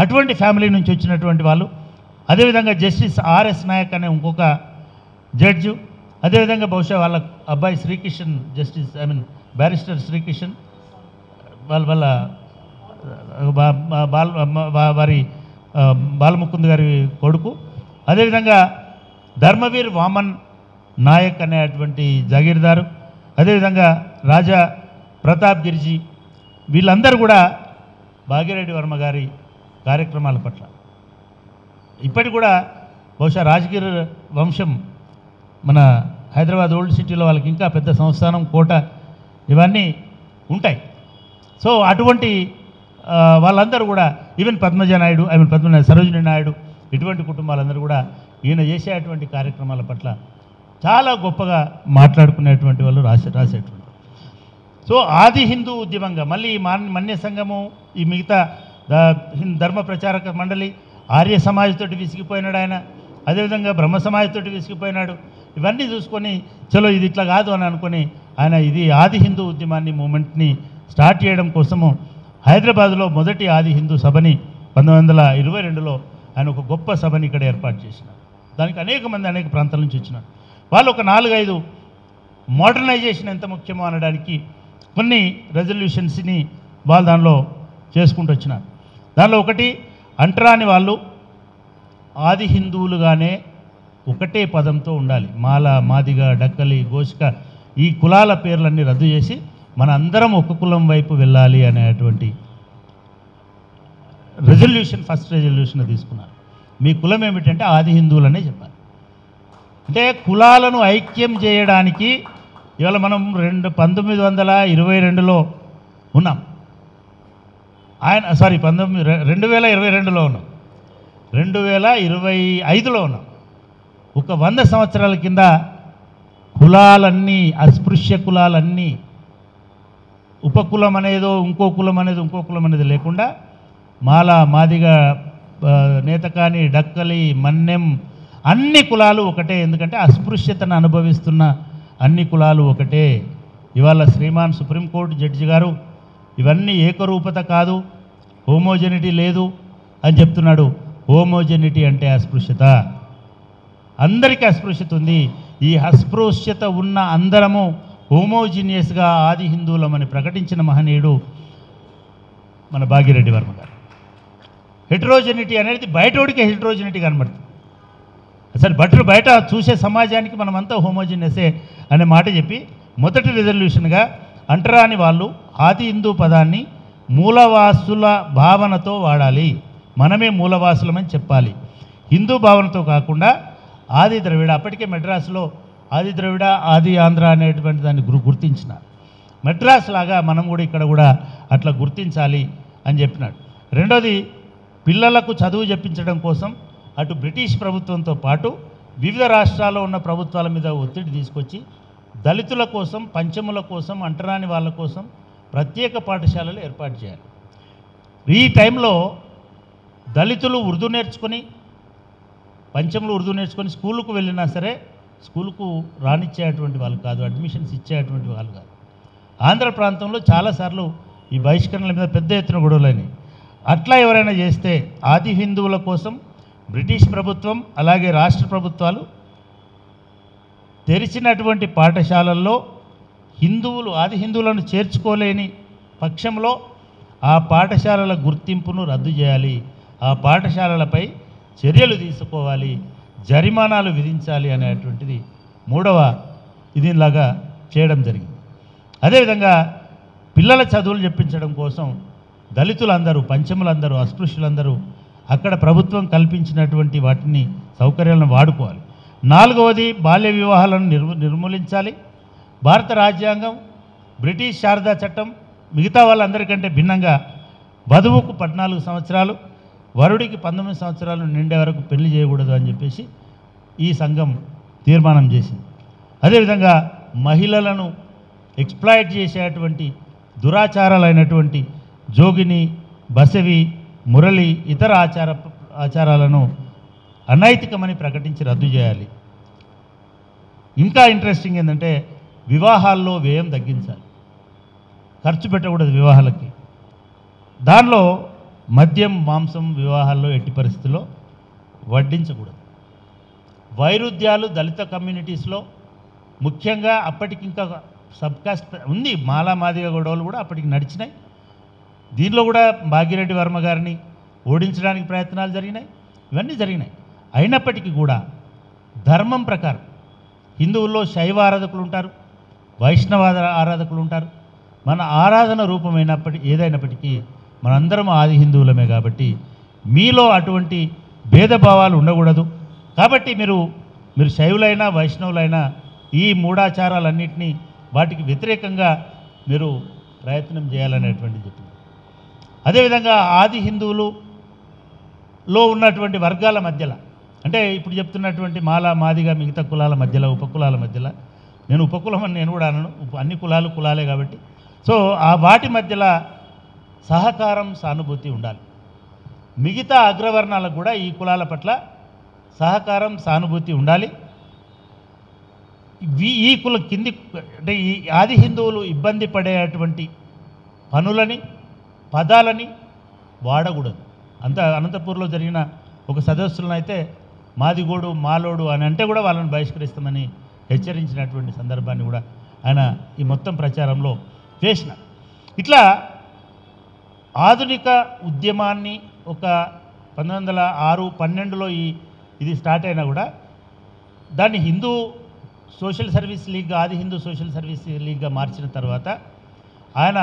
అటువంటి ఫ్యామిలీ నుంచి వచ్చినటువంటి వాళ్ళు. అదేవిధంగా జస్టిస్ ఆర్ఎస్ నాయక్ అనే ఇంకొక జడ్జు, అదేవిధంగా బహుశా వాళ్ళ అబ్బాయి శ్రీకిషన్, బ్యారిస్టర్ శ్రీకిషన్ వాళ్ళ వారి బాలముకుంద్ గారి కొడుకు. అదేవిధంగా ధర్మవీర్ వామన్ నాయక్ అనేటువంటి జాగీర్దారు, అదేవిధంగా రాజా ప్రతాప్ గిరిజీ, వీళ్ళందరూ కూడా భాగ్యరెడ్డి వర్మ గారి కార్యక్రమాల పట్ల ఇప్పటికి కూడా బహుశా రాజగిరి వంశం మన హైదరాబాద్ ఓల్డ్ సిటీలో వాళ్ళకి ఇంకా పెద్ద సంస్థానం, కోట ఇవన్నీ ఉంటాయి. సో అటువంటి వాళ్ళందరూ కూడా ఈవెన్ సరోజిని నాయుడు ఇటువంటి కుటుంబాలందరూ కూడా ఈయన చేసేటువంటి కార్యక్రమాల పట్ల చాలా గొప్పగా మాట్లాడుకునేటువంటి వాళ్ళు, రాసేటువంటి. సో ఆది హిందూ ఉద్యమంగా మళ్ళీ మన్య సంఘము, ఈ మిగతా ధర్మ ప్రచారక మండలి, ఆర్య సమాజ్తోటి విసిగిపోయినాడు ఆయన, అదేవిధంగా బ్రహ్మ సమాజ్తోటి విసిగిపోయినాడు. ఇవన్నీ చూసుకొని చలో ఇది ఇట్లా కాదు అని అనుకొని ఆయన ఇది ఆది హిందూ ఉద్యమాన్ని, మూమెంట్ని స్టార్ట్ చేయడం కోసము హైదరాబాద్లో మొదటి ఆది హిందూ సభని 1922లో ఆయన ఒక గొప్ప సభని ఇక్కడ ఏర్పాటు చేసినారు. దానికి అనేక ప్రాంతాల నుంచి వచ్చినారు. వాళ్ళు ఒక 4-5 మోడర్నైజేషన్ ఎంత ముఖ్యమో అనడానికి కొన్ని రెజల్యూషన్స్ని వాళ్ళు దానిలో చేసుకుంటూ వచ్చినారు. దానిలో ఒకటి, అంటరాని వాళ్ళు ఆది హిందువులుగానే ఒకటే పదంతో ఉండాలి. మాల, మాదిగ, డక్కలి, గోష్క ఈ కులాల పేర్లన్నీ రద్దు చేసి మన అందరం ఒక కులం వైపు వెళ్ళాలి అనేటువంటి ఫస్ట్ రెజల్యూషన్ తీసుకున్నారు. మీ కులం ఏమిటంటే ఆది హిందువులనే చెప్పాలి. అంటే కులాలను ఐక్యం చేయడానికి ఇవాళ మనం 1922లో ఉన్నాం, 2022లో ఉన్నాం, 2025లో ఉన్నాం. ఒక 100 సంవత్సరాల కింద కులాలన్నీ, అస్పృశ్య కులాలన్నీ, ఉపకులం అనేదో ఇంకో కులం అనేది లేకుండా మాల, మాదిగ, నేతకాని, డక్కలి, మన్నెం అన్ని కులాలు ఒకటే. ఎందుకంటే అస్పృశ్యతను అనుభవిస్తున్న అన్ని కులాలు ఒకటే. ఇవాళ శ్రీమాన్ సుప్రీంకోర్టు జడ్జి గారు ఇవన్నీ ఏకరూపత కాదు, హోమోజెనిటీ లేదు అని చెప్తున్నాడు. హోమోజెనిటీ అంటే అస్పృశ్యత, అందరికీ అస్పృశ్యత ఉంది. ఈ అస్పృశ్యత ఉన్న అందరము హోమోజీనియస్గా ఆది హిందువులమని ప్రకటించిన మహనీయుడు మన భాగ్యరెడ్డి వర్మ గారు. హెటరోజెనిటీ అనేది బయటోడికి హెటరోజెనిటీ కనబడుతుంది. అసలు బయట చూసే సమాజానికి మనమంతా హోమోజీనియసే అనే మాట చెప్పి మొదటి రిజల్యూషన్గా అంటరాని వాళ్ళు ఆది హిందూ పదాన్ని మూలవాసుల భావనతో వాడాలి. మనమే మూలవాసులమని చెప్పాలి. హిందూ భావనతో కాకుండా ఆది ద్రవిడ, అప్పటికే మెడ్రాస్లో ఆది ద్రవిడ, ఆది ఆంధ్ర అనేటువంటి దాన్ని గుర్తించిన మెడ్రాస్ లాగా మనం కూడా ఇక్కడ కూడా అట్లా గుర్తించాలి అని చెప్పినాడు. రెండోది, పిల్లలకు చదువు చెప్పించడం కోసం అటు బ్రిటిష్ ప్రభుత్వంతో పాటు వివిధ రాష్ట్రాల్లో ఉన్న ప్రభుత్వాల మీద ఒత్తిడి తీసుకొచ్చి దళితుల కోసం, పంచముల కోసం, అంటరాని వాళ్ళ కోసం ప్రత్యేక పాఠశాలలు ఏర్పాటు చేయాలి. ఈ టైంలో దళితులు ఉర్దూ నేర్చుకొని, పంచములు ఉర్దూ నేర్చుకొని స్కూలుకు వెళ్ళినా సరే స్కూలుకు రానిచ్చేటువంటి వాళ్ళు కాదు, అడ్మిషన్స్ ఇచ్చేటువంటి వాళ్ళు కాదు. ఆంధ్ర ప్రాంతంలో చాలాసార్లు ఈ బహిష్కరణల మీద పెద్ద ఎత్తున గొడవలైనవి. అట్లా ఎవరైనా చేస్తే ఆది హిందువుల కోసం బ్రిటిష్ ప్రభుత్వం అలాగే రాష్ట్ర ప్రభుత్వాలు తెరిచినటువంటి పాఠశాలల్లో ఆది హిందువులను చేర్చుకోలేని పక్షంలో ఆ పాఠశాలల గుర్తింపును రద్దు చేయాలి. ఆ పాఠశాలలపై చర్యలు తీసుకోవాలి, జరిమానాలు విధించాలి అనేటువంటిది మూడవ ఇదిలాగా చేయడం జరిగింది. అదేవిధంగా పిల్లల చదువులు చెప్పించడం కోసం దళితులందరూ, పంచములందరూ, అస్పృశ్యులందరూ అక్కడ ప్రభుత్వం కల్పించినటువంటి వాటిని సౌకర్యాలను వాడుకోవాలి. నాలుగవది, బాల్య వివాహాలను నిర్మూలించాలి. భారత రాజ్యాంగం, బ్రిటిష్ శారదా చట్టం మిగతా వాళ్ళందరికంటే భిన్నంగా వధువుకు 14 సంవత్సరాలు, వరుడికి 19 సంవత్సరాలు నిండే వరకు పెళ్లి చేయకూడదు అని చెప్పేసి ఈ సంఘం తీర్మానం చేసింది. అదేవిధంగా మహిళలను ఎక్స్ప్లాయిట్ చేసేటువంటి దురాచారాలైనటువంటి జోగిని, బసవి, మురళి, ఇతర ఆచారాలను అనైతికమని ప్రకటించి రద్దు చేయాలి. ఇంకా ఇంట్రెస్టింగ్ ఏంటంటే వివాహాల్లో వ్యయం తగ్గించాలి, ఖర్చు పెట్టకూడదు వివాహాలకి. దానిలో మద్యం, మాంసం వివాహాల్లో ఎట్టి పరిస్థితుల్లో వడ్డించకూడదు. వైరుధ్యాలు దళిత కమ్యూనిటీస్లో ముఖ్యంగా అప్పటికి ఇంకా సబ్కాస్ట్ ఉంది, మాలా మాదిగ గొడవలు కూడా అప్పటికి నడిచినాయి. దీనిలో కూడా భాగ్యరెడ్డి వర్మ గారిని ఓడించడానికి ప్రయత్నాలు జరిగినాయి, ఇవన్నీ జరిగినాయి. అయినప్పటికీ కూడా ధర్మం ప్రకారం హిందువుల్లో శైవ ఆరాధకులు ఉంటారు, వైష్ణవ ఆరాధకులు ఉంటారు. మన ఆరాధన ఏదైనప్పటికీ మనందరం ఆది హిందువులమే. కాబట్టి మీలో అటువంటి భేదభావాలు ఉండకూడదు. కాబట్టి మీరు శైవులైనా వైష్ణవులైనా ఈ మూఢాచారాలన్నింటినీ వాటికి వ్యతిరేకంగా మీరు ప్రయత్నం చేయాలనేటువంటిది చెప్పింది. అదేవిధంగా ఆది హిందువులలో ఉన్నటువంటి వర్గాల మధ్యలో, అంటే ఇప్పుడు చెప్తున్నటువంటి మాలా మాదిగా మిగతా కులాల మధ్యలో, ఉపకులాల మధ్యలో, నేను ఉపకులం అని నేను కూడా అనను, అన్ని కులాలు కులాలే కాబట్టి, సో ఆ వాటి మధ్యలో సహకారం, సానుభూతి ఉండాలి. మిగతా అగ్రవర్ణాలకు కూడా ఈ కులాల పట్ల సహకారం, సానుభూతి ఉండాలి. ఈ కుల కింది అంటే ఈ ఆది హిందువులు ఇబ్బంది పడేటువంటి పనులని, పదాలని వాడకూడదు. అనంతపూర్లో జరిగిన ఒక సదస్సులను అయితే మాదిగోడు, మాలోడు అని అంటే కూడా వాళ్ళని బహిష్కరిస్తామని హెచ్చరించినటువంటి సందర్భాన్ని కూడా ఆయన ఈ మొత్తం ప్రచారంలో చేసిన. ఇట్లా ఆధునిక ఉద్యమాన్ని ఒక 1906-12లో ఇది స్టార్ట్ అయినా కూడా దాన్ని హిందూ సోషల్ సర్వీస్ లీగ్, ఆది హిందూ సోషల్ సర్వీస్ లీగ్గా మార్చిన తర్వాత ఆయన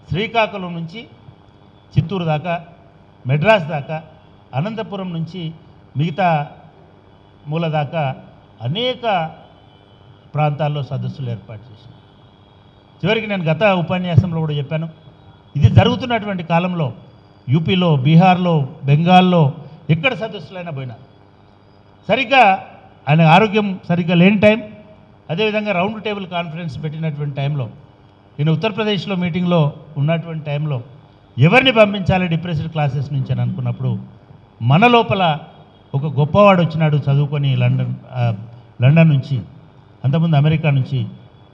శ్రీకాకుళం నుంచి చిత్తూరు దాకా, మెడ్రాస్ దాకా, అనంతపురం నుంచి మిగతా మూల దాకా అనేక ప్రాంతాల్లో సదస్సులు ఏర్పాటు చేశాను. చివరికి నేను గత ఉపన్యాసంలో కూడా చెప్పాను, ఇది జరుగుతున్నటువంటి కాలంలో యూపీలో, బీహార్లో, బెంగాల్లో ఎక్కడ సదస్సులైనా పోయినా సరిగ్గా ఆయన ఆరోగ్యం సరిగ్గా లేని టైం, అదేవిధంగా రౌండ్ టేబుల్ కాన్ఫరెన్స్ పెట్టినటువంటి టైంలో, నేను ఉత్తరప్రదేశ్లో మీటింగ్లో ఉన్నటువంటి టైంలో ఎవరిని పంపించాలి డిప్రెస్డ్ క్లాసెస్ నుంచి అని అనుకున్నప్పుడు మన లోపల ఒక గొప్పవాడు వచ్చినాడు చదువుకొని లండన్ నుంచి, అంతకుముందు అమెరికా నుంచి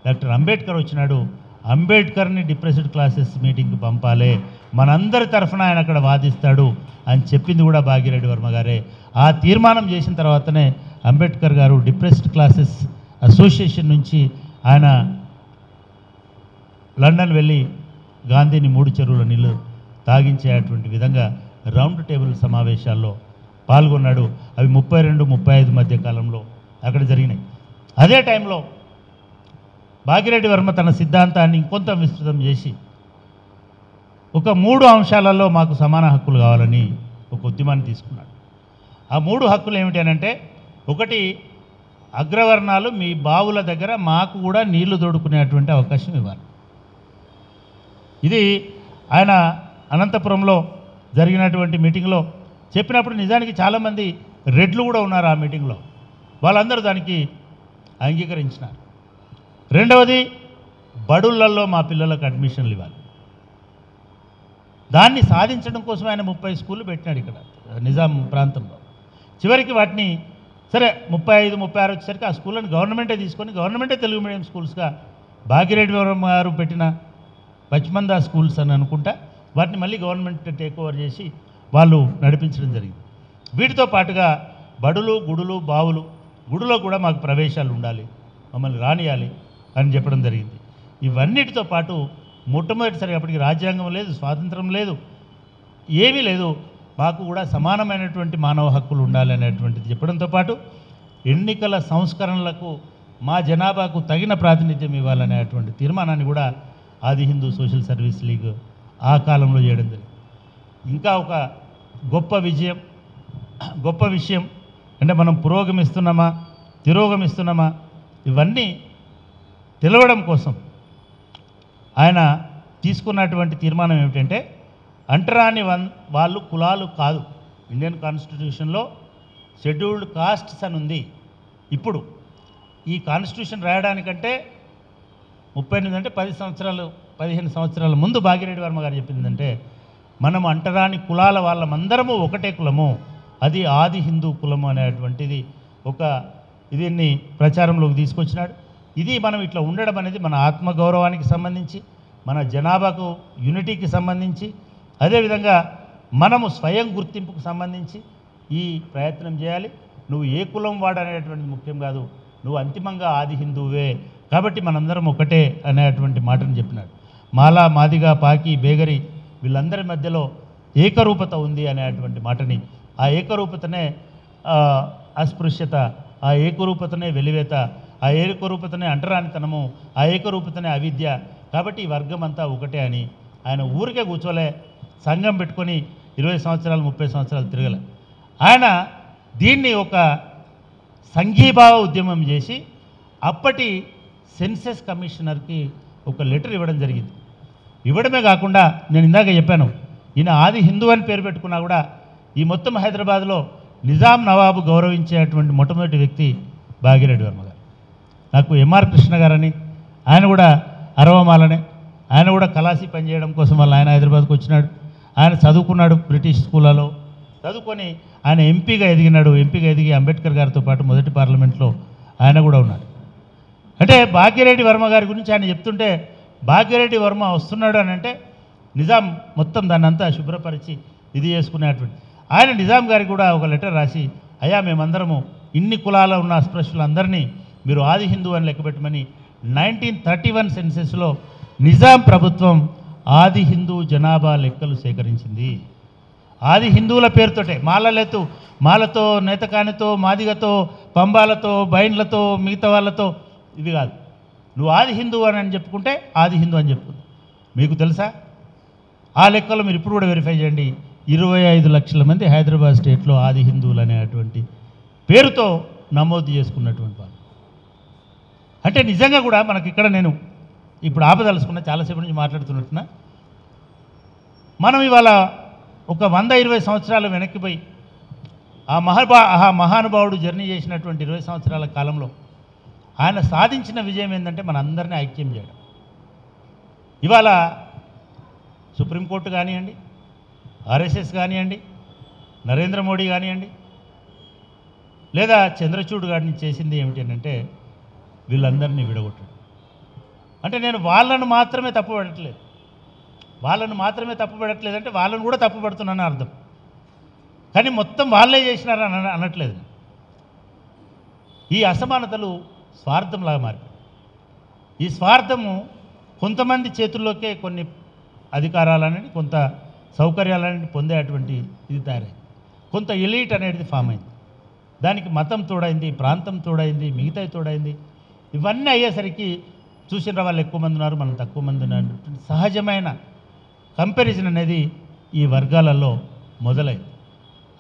డాక్టర్ అంబేద్కర్ వచ్చినాడు. అంబేద్కర్ని డిప్రెస్డ్ క్లాసెస్ మీటింగ్కి పంపాలి, మనందరి తరఫున ఆయన అక్కడ వాదిస్తాడు అని చెప్పింది కూడా భాగ్యరెడ్డి వర్మ గారే. ఆ తీర్మానం చేసిన తర్వాతనే అంబేద్కర్ గారు డిప్రెస్డ్ క్లాసెస్ అసోసియేషన్ నుంచి ఆయన లండన్ వెళ్ళి గాంధీని 3 చెరువుల నీళ్ళు తాగించేటువంటి విధంగా రౌండ్ టేబుల్ సమావేశాల్లో పాల్గొన్నాడు. అవి 32-35 మధ్య కాలంలో అక్కడ జరిగినాయి. అదే టైంలో భాగ్యరెడ్డి వర్మ తన సిద్ధాంతాన్ని ఇంకొంత విస్తృతం చేసి ఒక 3 అంశాలలో మాకు సమాన హక్కులు కావాలని ఒక ఉద్యమాన్ని తీసుకున్నాడు. ఆ 3 హక్కులు ఏమిటి అనంటే, ఒకటి, అగ్రవర్ణాలు మీ బావుల దగ్గర మాకు కూడా నీళ్లు తోడుకునేటువంటి అవకాశం ఇవ్వాలి. ఇది ఆయన అనంతపురంలో జరిగినటువంటి మీటింగ్లో చెప్పినప్పుడు నిజానికి చాలామంది రెడ్లు కూడా ఉన్నారు ఆ మీటింగ్లో, వాళ్ళందరూ దానికి అంగీకరించినారు. రెండవది, బడులలో మా పిల్లలకు అడ్మిషన్లు ఇవ్వాలి. దాన్ని సాధించడం కోసం ఆయన 30 స్కూళ్ళు పెట్టినాడు ఇక్కడ నిజాం ప్రాంతంలో. చివరికి వాటిని సరే 35-36 వచ్చేసరికి ఆ స్కూళ్ళని గవర్నమెంటే తీసుకొని గవర్నమెంటే తెలుగు మీడియం స్కూల్స్గా భాగ్యరెడ్డి వర్మ గారు పెట్టిన పచ్మందా స్కూల్స్ అని అనుకుంటా వాటిని మళ్ళీ గవర్నమెంట్ టేక్ ఓవర్ చేసి వాళ్ళు నడిపించడం జరిగింది. వీటితో పాటుగా బడులు, గుడులు, బావులు, గుడిలో కూడా మాకు ప్రవేశాలు ఉండాలి, మమ్మల్ని రానియాలి అని చెప్పడం జరిగింది. ఇవన్నిటితో పాటు మొట్టమొదటిసారి అప్పటికి రాజ్యాంగం లేదు, స్వాతంత్రం లేదు, ఏమీ లేదు, మాకు కూడా సమానమైనటువంటి మానవ హక్కులు ఉండాలి అనేటువంటిది చెప్పడంతో పాటు ఎన్నికల సంస్కరణలకు మా జనాభాకు తగిన ప్రాతినిధ్యం ఇవ్వాలనేటువంటి తీర్మానాన్ని కూడా ఆది హిందూ సోషల్ సర్వీస్ లీగ్ ఆ కాలంలో చేయడం జరిగింది. ఇంకా ఒక గొప్ప విషయం అంటే మనం పురోగమిస్తున్నామా తిరోగమిస్తున్నామా ఇవన్నీ తెలవడం కోసం ఆయన తీసుకున్నటువంటి తీర్మానం ఏమిటంటే, అంటరాని వాళ్ళు కులాలు కాదు. ఇండియన్ కాన్స్టిట్యూషన్లో షెడ్యూల్డ్ కాస్ట్స్ అని ఉంది. ఇప్పుడు ఈ కాన్స్టిట్యూషన్ రాయడానికంటే 38 అంటే 15 సంవత్సరాల ముందు భాగ్యరెడ్డి వర్మ గారు చెప్పిందంటే, మనం అంటరాని కులాల వాళ్ళమందరము ఒకటే కులము, అది ఆది హిందూ కులము అనేటువంటిది దీన్ని ప్రచారంలోకి తీసుకొచ్చినాడు. ఇది మనం ఇట్లా ఉండడం అనేది మన ఆత్మగౌరవానికి సంబంధించి, మన జనాభాకు యూనిటీకి సంబంధించి, అదేవిధంగా మనము స్వయం గుర్తింపుకు సంబంధించి ఈ ప్రయత్నం చేయాలి. నువ్వు ఏ కులం వాడనేటువంటిది ముఖ్యం కాదు, నువ్వు అంతిమంగా ఆది హిందువే, కాబట్టి మనందరం ఒకటే అనేటువంటి మాటను చెప్పినాడు. మాలా, మాదిగా, పాకి, బేగరి వీళ్ళందరి మధ్యలో ఏకరూపత ఉంది అనేటువంటి మాటని, ఆ ఏకరూపతనే అస్పృశ్యత, ఆ ఏకరూపతనే వెలివేత, ఆ ఏకరూపతనే అంటరానితనము, ఆ ఏకరూపతనే అవిద్య, కాబట్టి ఈ వర్గం అంతా ఒకటే అని ఆయన ఊరికే కూర్చోలే, సంఘం పెట్టుకొని 20 సంవత్సరాలు 30 సంవత్సరాలు తిరగలే. ఆయన దీన్ని ఒక సంఘీభావ ఉద్యమం చేసి అప్పటి సెన్సెస్ కమిషనర్కి ఒక లెటర్ ఇవ్వడం జరిగింది. ఇవ్వడమే కాకుండా నేను ఇందాక చెప్పాను, ఈయన ఆది హిందూ అని పేరు పెట్టుకున్నా కూడా ఈ మొత్తం హైదరాబాద్లో నిజాం నవాబు గౌరవించేటువంటి మొట్టమొదటి వ్యక్తి భాగ్యరెడ్డి వర్మ గారు. నాకు ఎంఆర్ కృష్ణ గారని, ఆయన కూడా అరవమాలనే, ఆయన కూడా కలాసి పనిచేయడం కోసం వల్ల ఆయన హైదరాబాద్కు వచ్చినాడు. ఆయన చదువుకున్నాడు బ్రిటిష్ స్కూళ్ళలో, చదువుకొని ఆయన ఎంపీగా ఎదిగినాడు. ఎంపీగా ఎదిగి అంబేద్కర్ గారితో పాటు మొదటి పార్లమెంట్లో ఆయన కూడా ఉన్నాడు. అంటే భాగ్యరెడ్డి వర్మ గారి గురించి ఆయన చెప్తుంటే, భాగ్యరెడ్డి వర్మ వస్తున్నాడు అని అంటే నిజాం మొత్తం దాన్ని అంతా శుభ్రపరిచి ఇది చేసుకునేటువంటి ఆయన నిజాం గారికి కూడా ఒక లెటర్ రాసి, అయ్యా మేమందరము ఇన్ని కులాలు ఉన్న అస్పృశ్యులందరినీ మీరు ఆది హిందూ అని లెక్కపెట్టమని 1931 సెన్సెస్లో నిజాం ప్రభుత్వం ఆది హిందూ జనాభా లెక్కలు సేకరించింది. ఆది హిందువుల పేరుతోటే, మాలతో, నేతకానితో, మాదిగతో, పంబాలతో, బైన్లతో, మిగతా వాళ్ళతో ఇవి కాదు. నువ్వు ఆది హిందూ అని చెప్పుకుంటే ఆది హిందూ అని చెప్పుకుంది. మీకు తెలుసా ఆ లెక్కలు మీరు ఇప్పుడు కూడా వెరిఫై చేయండి. 25 లక్షల మంది హైదరాబాద్ స్టేట్లో ఆది హిందువులు అనేటువంటి పేరుతో నమోదు చేసుకున్నటువంటి వాళ్ళు. అంటే నిజంగా కూడా మనకి ఇక్కడ నేను ఇప్పుడు ఆపదలుచుకున్నా, చాలాసేపు నుంచి మాట్లాడుతున్నట్టున్నా, మనం ఇవాళ ఒక 120 సంవత్సరాలు వెనక్కిపోయి ఆ మహానుభావుడు జర్నీ చేసినటువంటి 20 సంవత్సరాల కాలంలో ఆయన సాధించిన విజయం ఏంటంటే మన అందరినీ ఐక్యం చేయడం. ఇవాళ సుప్రీంకోర్టు కానివ్వండి, ఆర్ఎస్ఎస్ కానివ్వండి, నరేంద్ర మోడీ కానివ్వండి, లేదా చంద్రచూడ్ గారిని చేసింది ఏమిటి అంటే వీళ్ళందరినీ విడగొట్టడం. అంటే నేను వాళ్ళను మాత్రమే తప్పుపడట్లేదు, అంటే వాళ్ళను కూడా తప్పుపడుతున్నానని అర్థం. కానీ మొత్తం వాళ్ళే చేసినారని అనట్లేదు. ఈ అసమానతలు స్వార్థంలాగా మారిపోయి, ఈ స్వార్థము కొంతమంది చేతుల్లోకే కొన్ని అధికారాలని, కొంత సౌకర్యాలని పొందేటువంటి ఇది తయారైంది. కొంత ఎలీట్ అనేది ఫామ్ అయింది. దానికి మతం తోడైంది, ప్రాంతం తోడైంది, మిగతాయి తోడైంది. ఇవన్నీ అయ్యేసరికి చూసిన వాళ్ళు ఎక్కువ మంది ఉన్నారు, మనం తక్కువ మంది ఉన్నారు. సహజమైన కంపారిజన్ అనేది ఈ వర్గాలలో మొదలైంది.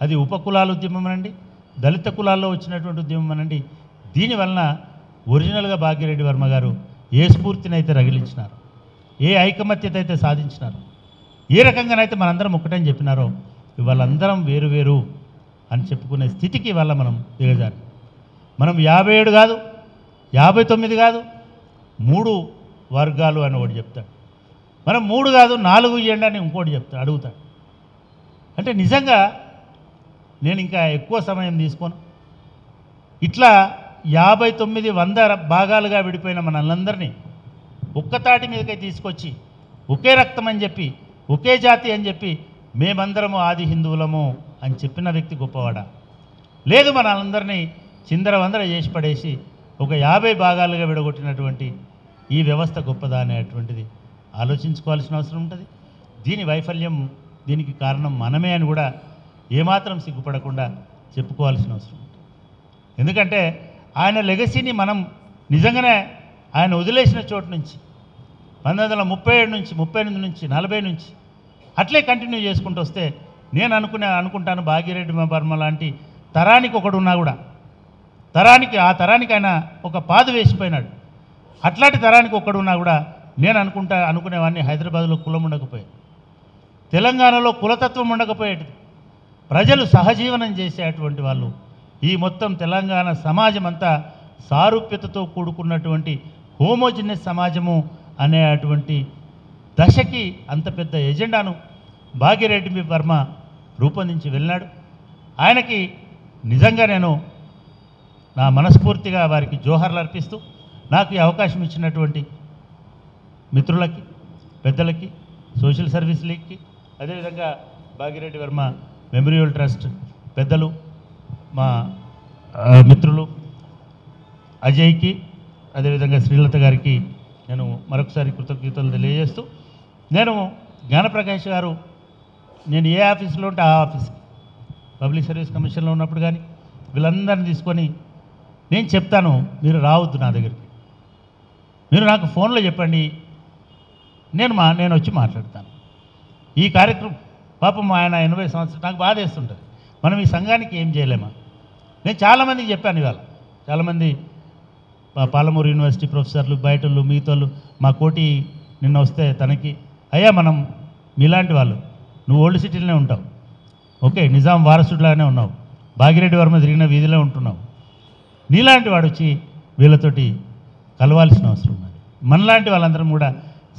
అది ఉపకులాల ఉద్యమం అనండి, దళిత కులాల్లో వచ్చినటువంటి ఉద్యమం అనండి. దీనివలన ఒరిజినల్గా భాగ్యరెడ్డి వర్మ గారు ఏ స్ఫూర్తినైతే రగిలించినారు, ఏ ఐకమత్యత అయితే సాధించినారు, ఏ రకంగానైతే మనందరం ఒకటని చెప్పినారో, ఇవాళందరం వేరు వేరు అని చెప్పుకునే స్థితికి ఇవాళ మనం దిగజారు. మనం 57 కాదు, 59 కాదు, 3 వర్గాలు అని ఒకటి చెప్తాడు. మనం 3 కాదు 4 ఇవ్వండి అని ఇంకోటి చెప్తాడు, అడుగుతాడు. అంటే నిజంగా నేను ఇంకా ఎక్కువ సమయం తీసుకోను. ఇట్లా 59 భాగాలుగా విడిపోయిన మనల్ని ఒక్కతాటి మీదకే తీసుకొచ్చి ఒకే రక్తం అని చెప్పి, ఒకే జాతి అని చెప్పి, మేమందరము ఆది హిందువులము అని చెప్పిన వ్యక్తి గొప్పవాడా? లేదు, మనందరినీ చిందరవందర చేసి పడేసి ఒక 50 భాగాలుగా విడగొట్టినటువంటి ఈ వ్యవస్థ గొప్పదా అనేటువంటిది ఆలోచించుకోవాల్సిన అవసరం ఉంటుంది. దీని వైఫల్యం, దీనికి కారణం మనమే అని కూడా ఏమాత్రం సిగ్గుపడకుండా చెప్పుకోవాల్సిన అవసరం ఉంటుంది. ఎందుకంటే ఆయన లెగసీని మనం నిజంగానే ఆయన వదిలేసిన చోటు నుంచి 1937 నుంచి, 38 నుంచి, 40 నుంచి అట్లే కంటిన్యూ చేసుకుంటూ వస్తే నేను అనుకుంటాను భాగ్యరెడ్డి వర్మ లాంటి తరానికి ఒకడు ఉన్నా కూడా, ఆ తరానికి ఆయన ఒక పాదు వేసిపోయినాడు. అట్లాంటి తరానికి ఒక్కడు ఉన్నా కూడా నేను అనుకునేవాడిని హైదరాబాద్లో కులం ఉండకపోయేది, తెలంగాణలో కులతత్వం ఉండకపోయేది, ప్రజలు సహజీవనం చేసేటువంటి వాళ్ళు, ఈ మొత్తం తెలంగాణ సమాజం అంతా సారూప్యతతో కూడుకున్నటువంటి హోమోజినస్ సమాజము అనేటువంటి దశకి అంత పెద్ద ఎజెండాను భాగ్యరెడ్డి వర్మ రూపొందించి వెళ్ళినాడు. ఆయనకి నిజంగా నేను నా మనస్ఫూర్తిగా వారికి జోహర్లు అర్పిస్తూ, నాకు ఈ అవకాశం ఇచ్చినటువంటి మిత్రులకి, పెద్దలకి, సోషల్ సర్వీస్ లీగ్కి, అదేవిధంగా భాగ్యరెడ్డి వర్మ మెమోరియల్ ట్రస్ట్ పెద్దలు, మా మిత్రులు అజయ్కి, అదేవిధంగా శ్రీలత గారికి నేను మరొకసారి కృతజ్ఞతలు తెలియజేస్తూ, నేను జ్ఞానప్రకాష్ గారు, నేను ఏ ఆఫీస్లో ఉంటే ఆ ఆఫీస్, పబ్లిక్ సర్వీస్ కమిషన్లో ఉన్నప్పుడు కానీ వీళ్ళందరినీ తీసుకొని నేను చెప్తాను, మీరు రావద్దు నా దగ్గరికి, మీరు నాకు ఫోన్లో చెప్పండి, నేను వచ్చి మాట్లాడతాను. ఈ కార్యక్రమం పాపం ఆయన 80 సంవత్సరాలు, నాకు బాధ వేస్తుంటుంది. మనం ఈ సంఘానికి ఏం చేయలేమా? నేను చాలామందికి చెప్పాను. ఇవాళ చాలామంది పాలమూరు యూనివర్సిటీ ప్రొఫెసర్లు, బయటలు, మిగతాళ్ళు, మా కోటి నిన్న వస్తే తనకి, అయ్యా మనం మీలాంటి వాళ్ళు, నువ్వు ఓల్డ్ సిటీలోనే ఉంటావు, ఓకే, నిజాం వారసుడిలాగానే ఉన్నావు, భాగ్యరెడ్డి వర్మ తిరిగిన వీధిలో ఉంటున్నావు, నీలాంటి వాడు వచ్చి వీళ్ళతోటి కలవాల్సిన అవసరం ఉన్నది. మనలాంటి వాళ్ళందరం కూడా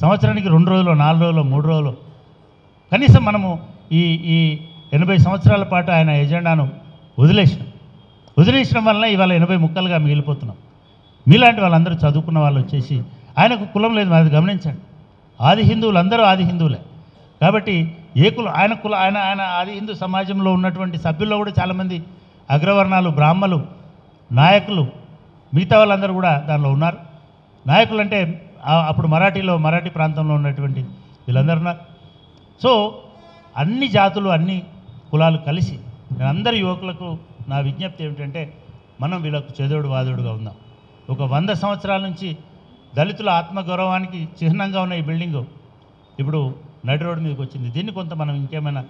సంవత్సరానికి 2 రోజులు, 4 రోజులు, 3 రోజులు, కనీసం మనము ఈ 80 సంవత్సరాల పాటు ఆయన ఎజెండాను వదిలేసిన వలన ఇవాళ 80 ముక్కలుగా మిగిలిపోతున్నాం. మీలాంటి వాళ్ళందరూ చదువుకున్న వాళ్ళు వచ్చేసి, ఆయనకు కులం లేదు, అది గమనించండి. ఆది హిందువులు అందరూ ఆది హిందువులే. కాబట్టి ఏ కులం ఆయన ఆది హిందూ సమాజంలో ఉన్నటువంటి సభ్యుల్లో కూడా చాలామంది అగ్రవర్ణాలు, బ్రాహ్మలు, నాయకులు, మిగతా వాళ్ళందరూ కూడా దానిలో ఉన్నారు. నాయకులు అంటే అప్పుడు మరాఠీ ప్రాంతంలో ఉన్నటువంటి వీళ్ళందరూ ఉన్నారు. సో అన్ని జాతులు, అన్ని కులాలు కలిసి నేను అందరి యువకులకు నా విజ్ఞప్తి ఏమిటంటే, మనం వీళ్ళకు చెదోడు వాదోడుగా ఉందాం. ఒక 100 సంవత్సరాల నుంచి దళితుల ఆత్మగౌరవానికి చిహ్నంగా ఉన్న ఈ బిల్డింగు ఇప్పుడు నడి రోడ్డు మీదకి వచ్చింది. దీన్ని కొంత మనం ఇంకేమైనా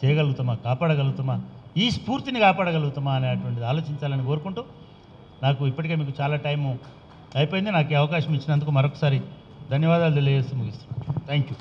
చేయగలుగుతామా, కాపాడగలుగుతామా, ఈ స్ఫూర్తిని కాపాడగలుగుతామా అనేటువంటిది ఆలోచించాలని కోరుకుంటూ, నాకు ఇప్పటికే మీకు చాలా టైము అయిపోయింది. నాకు ఈ అవకాశం ఇచ్చినందుకు మరొకసారి ధన్యవాదాలు తెలియజేస్తూ ముగిస్తున్నాను. Thank you.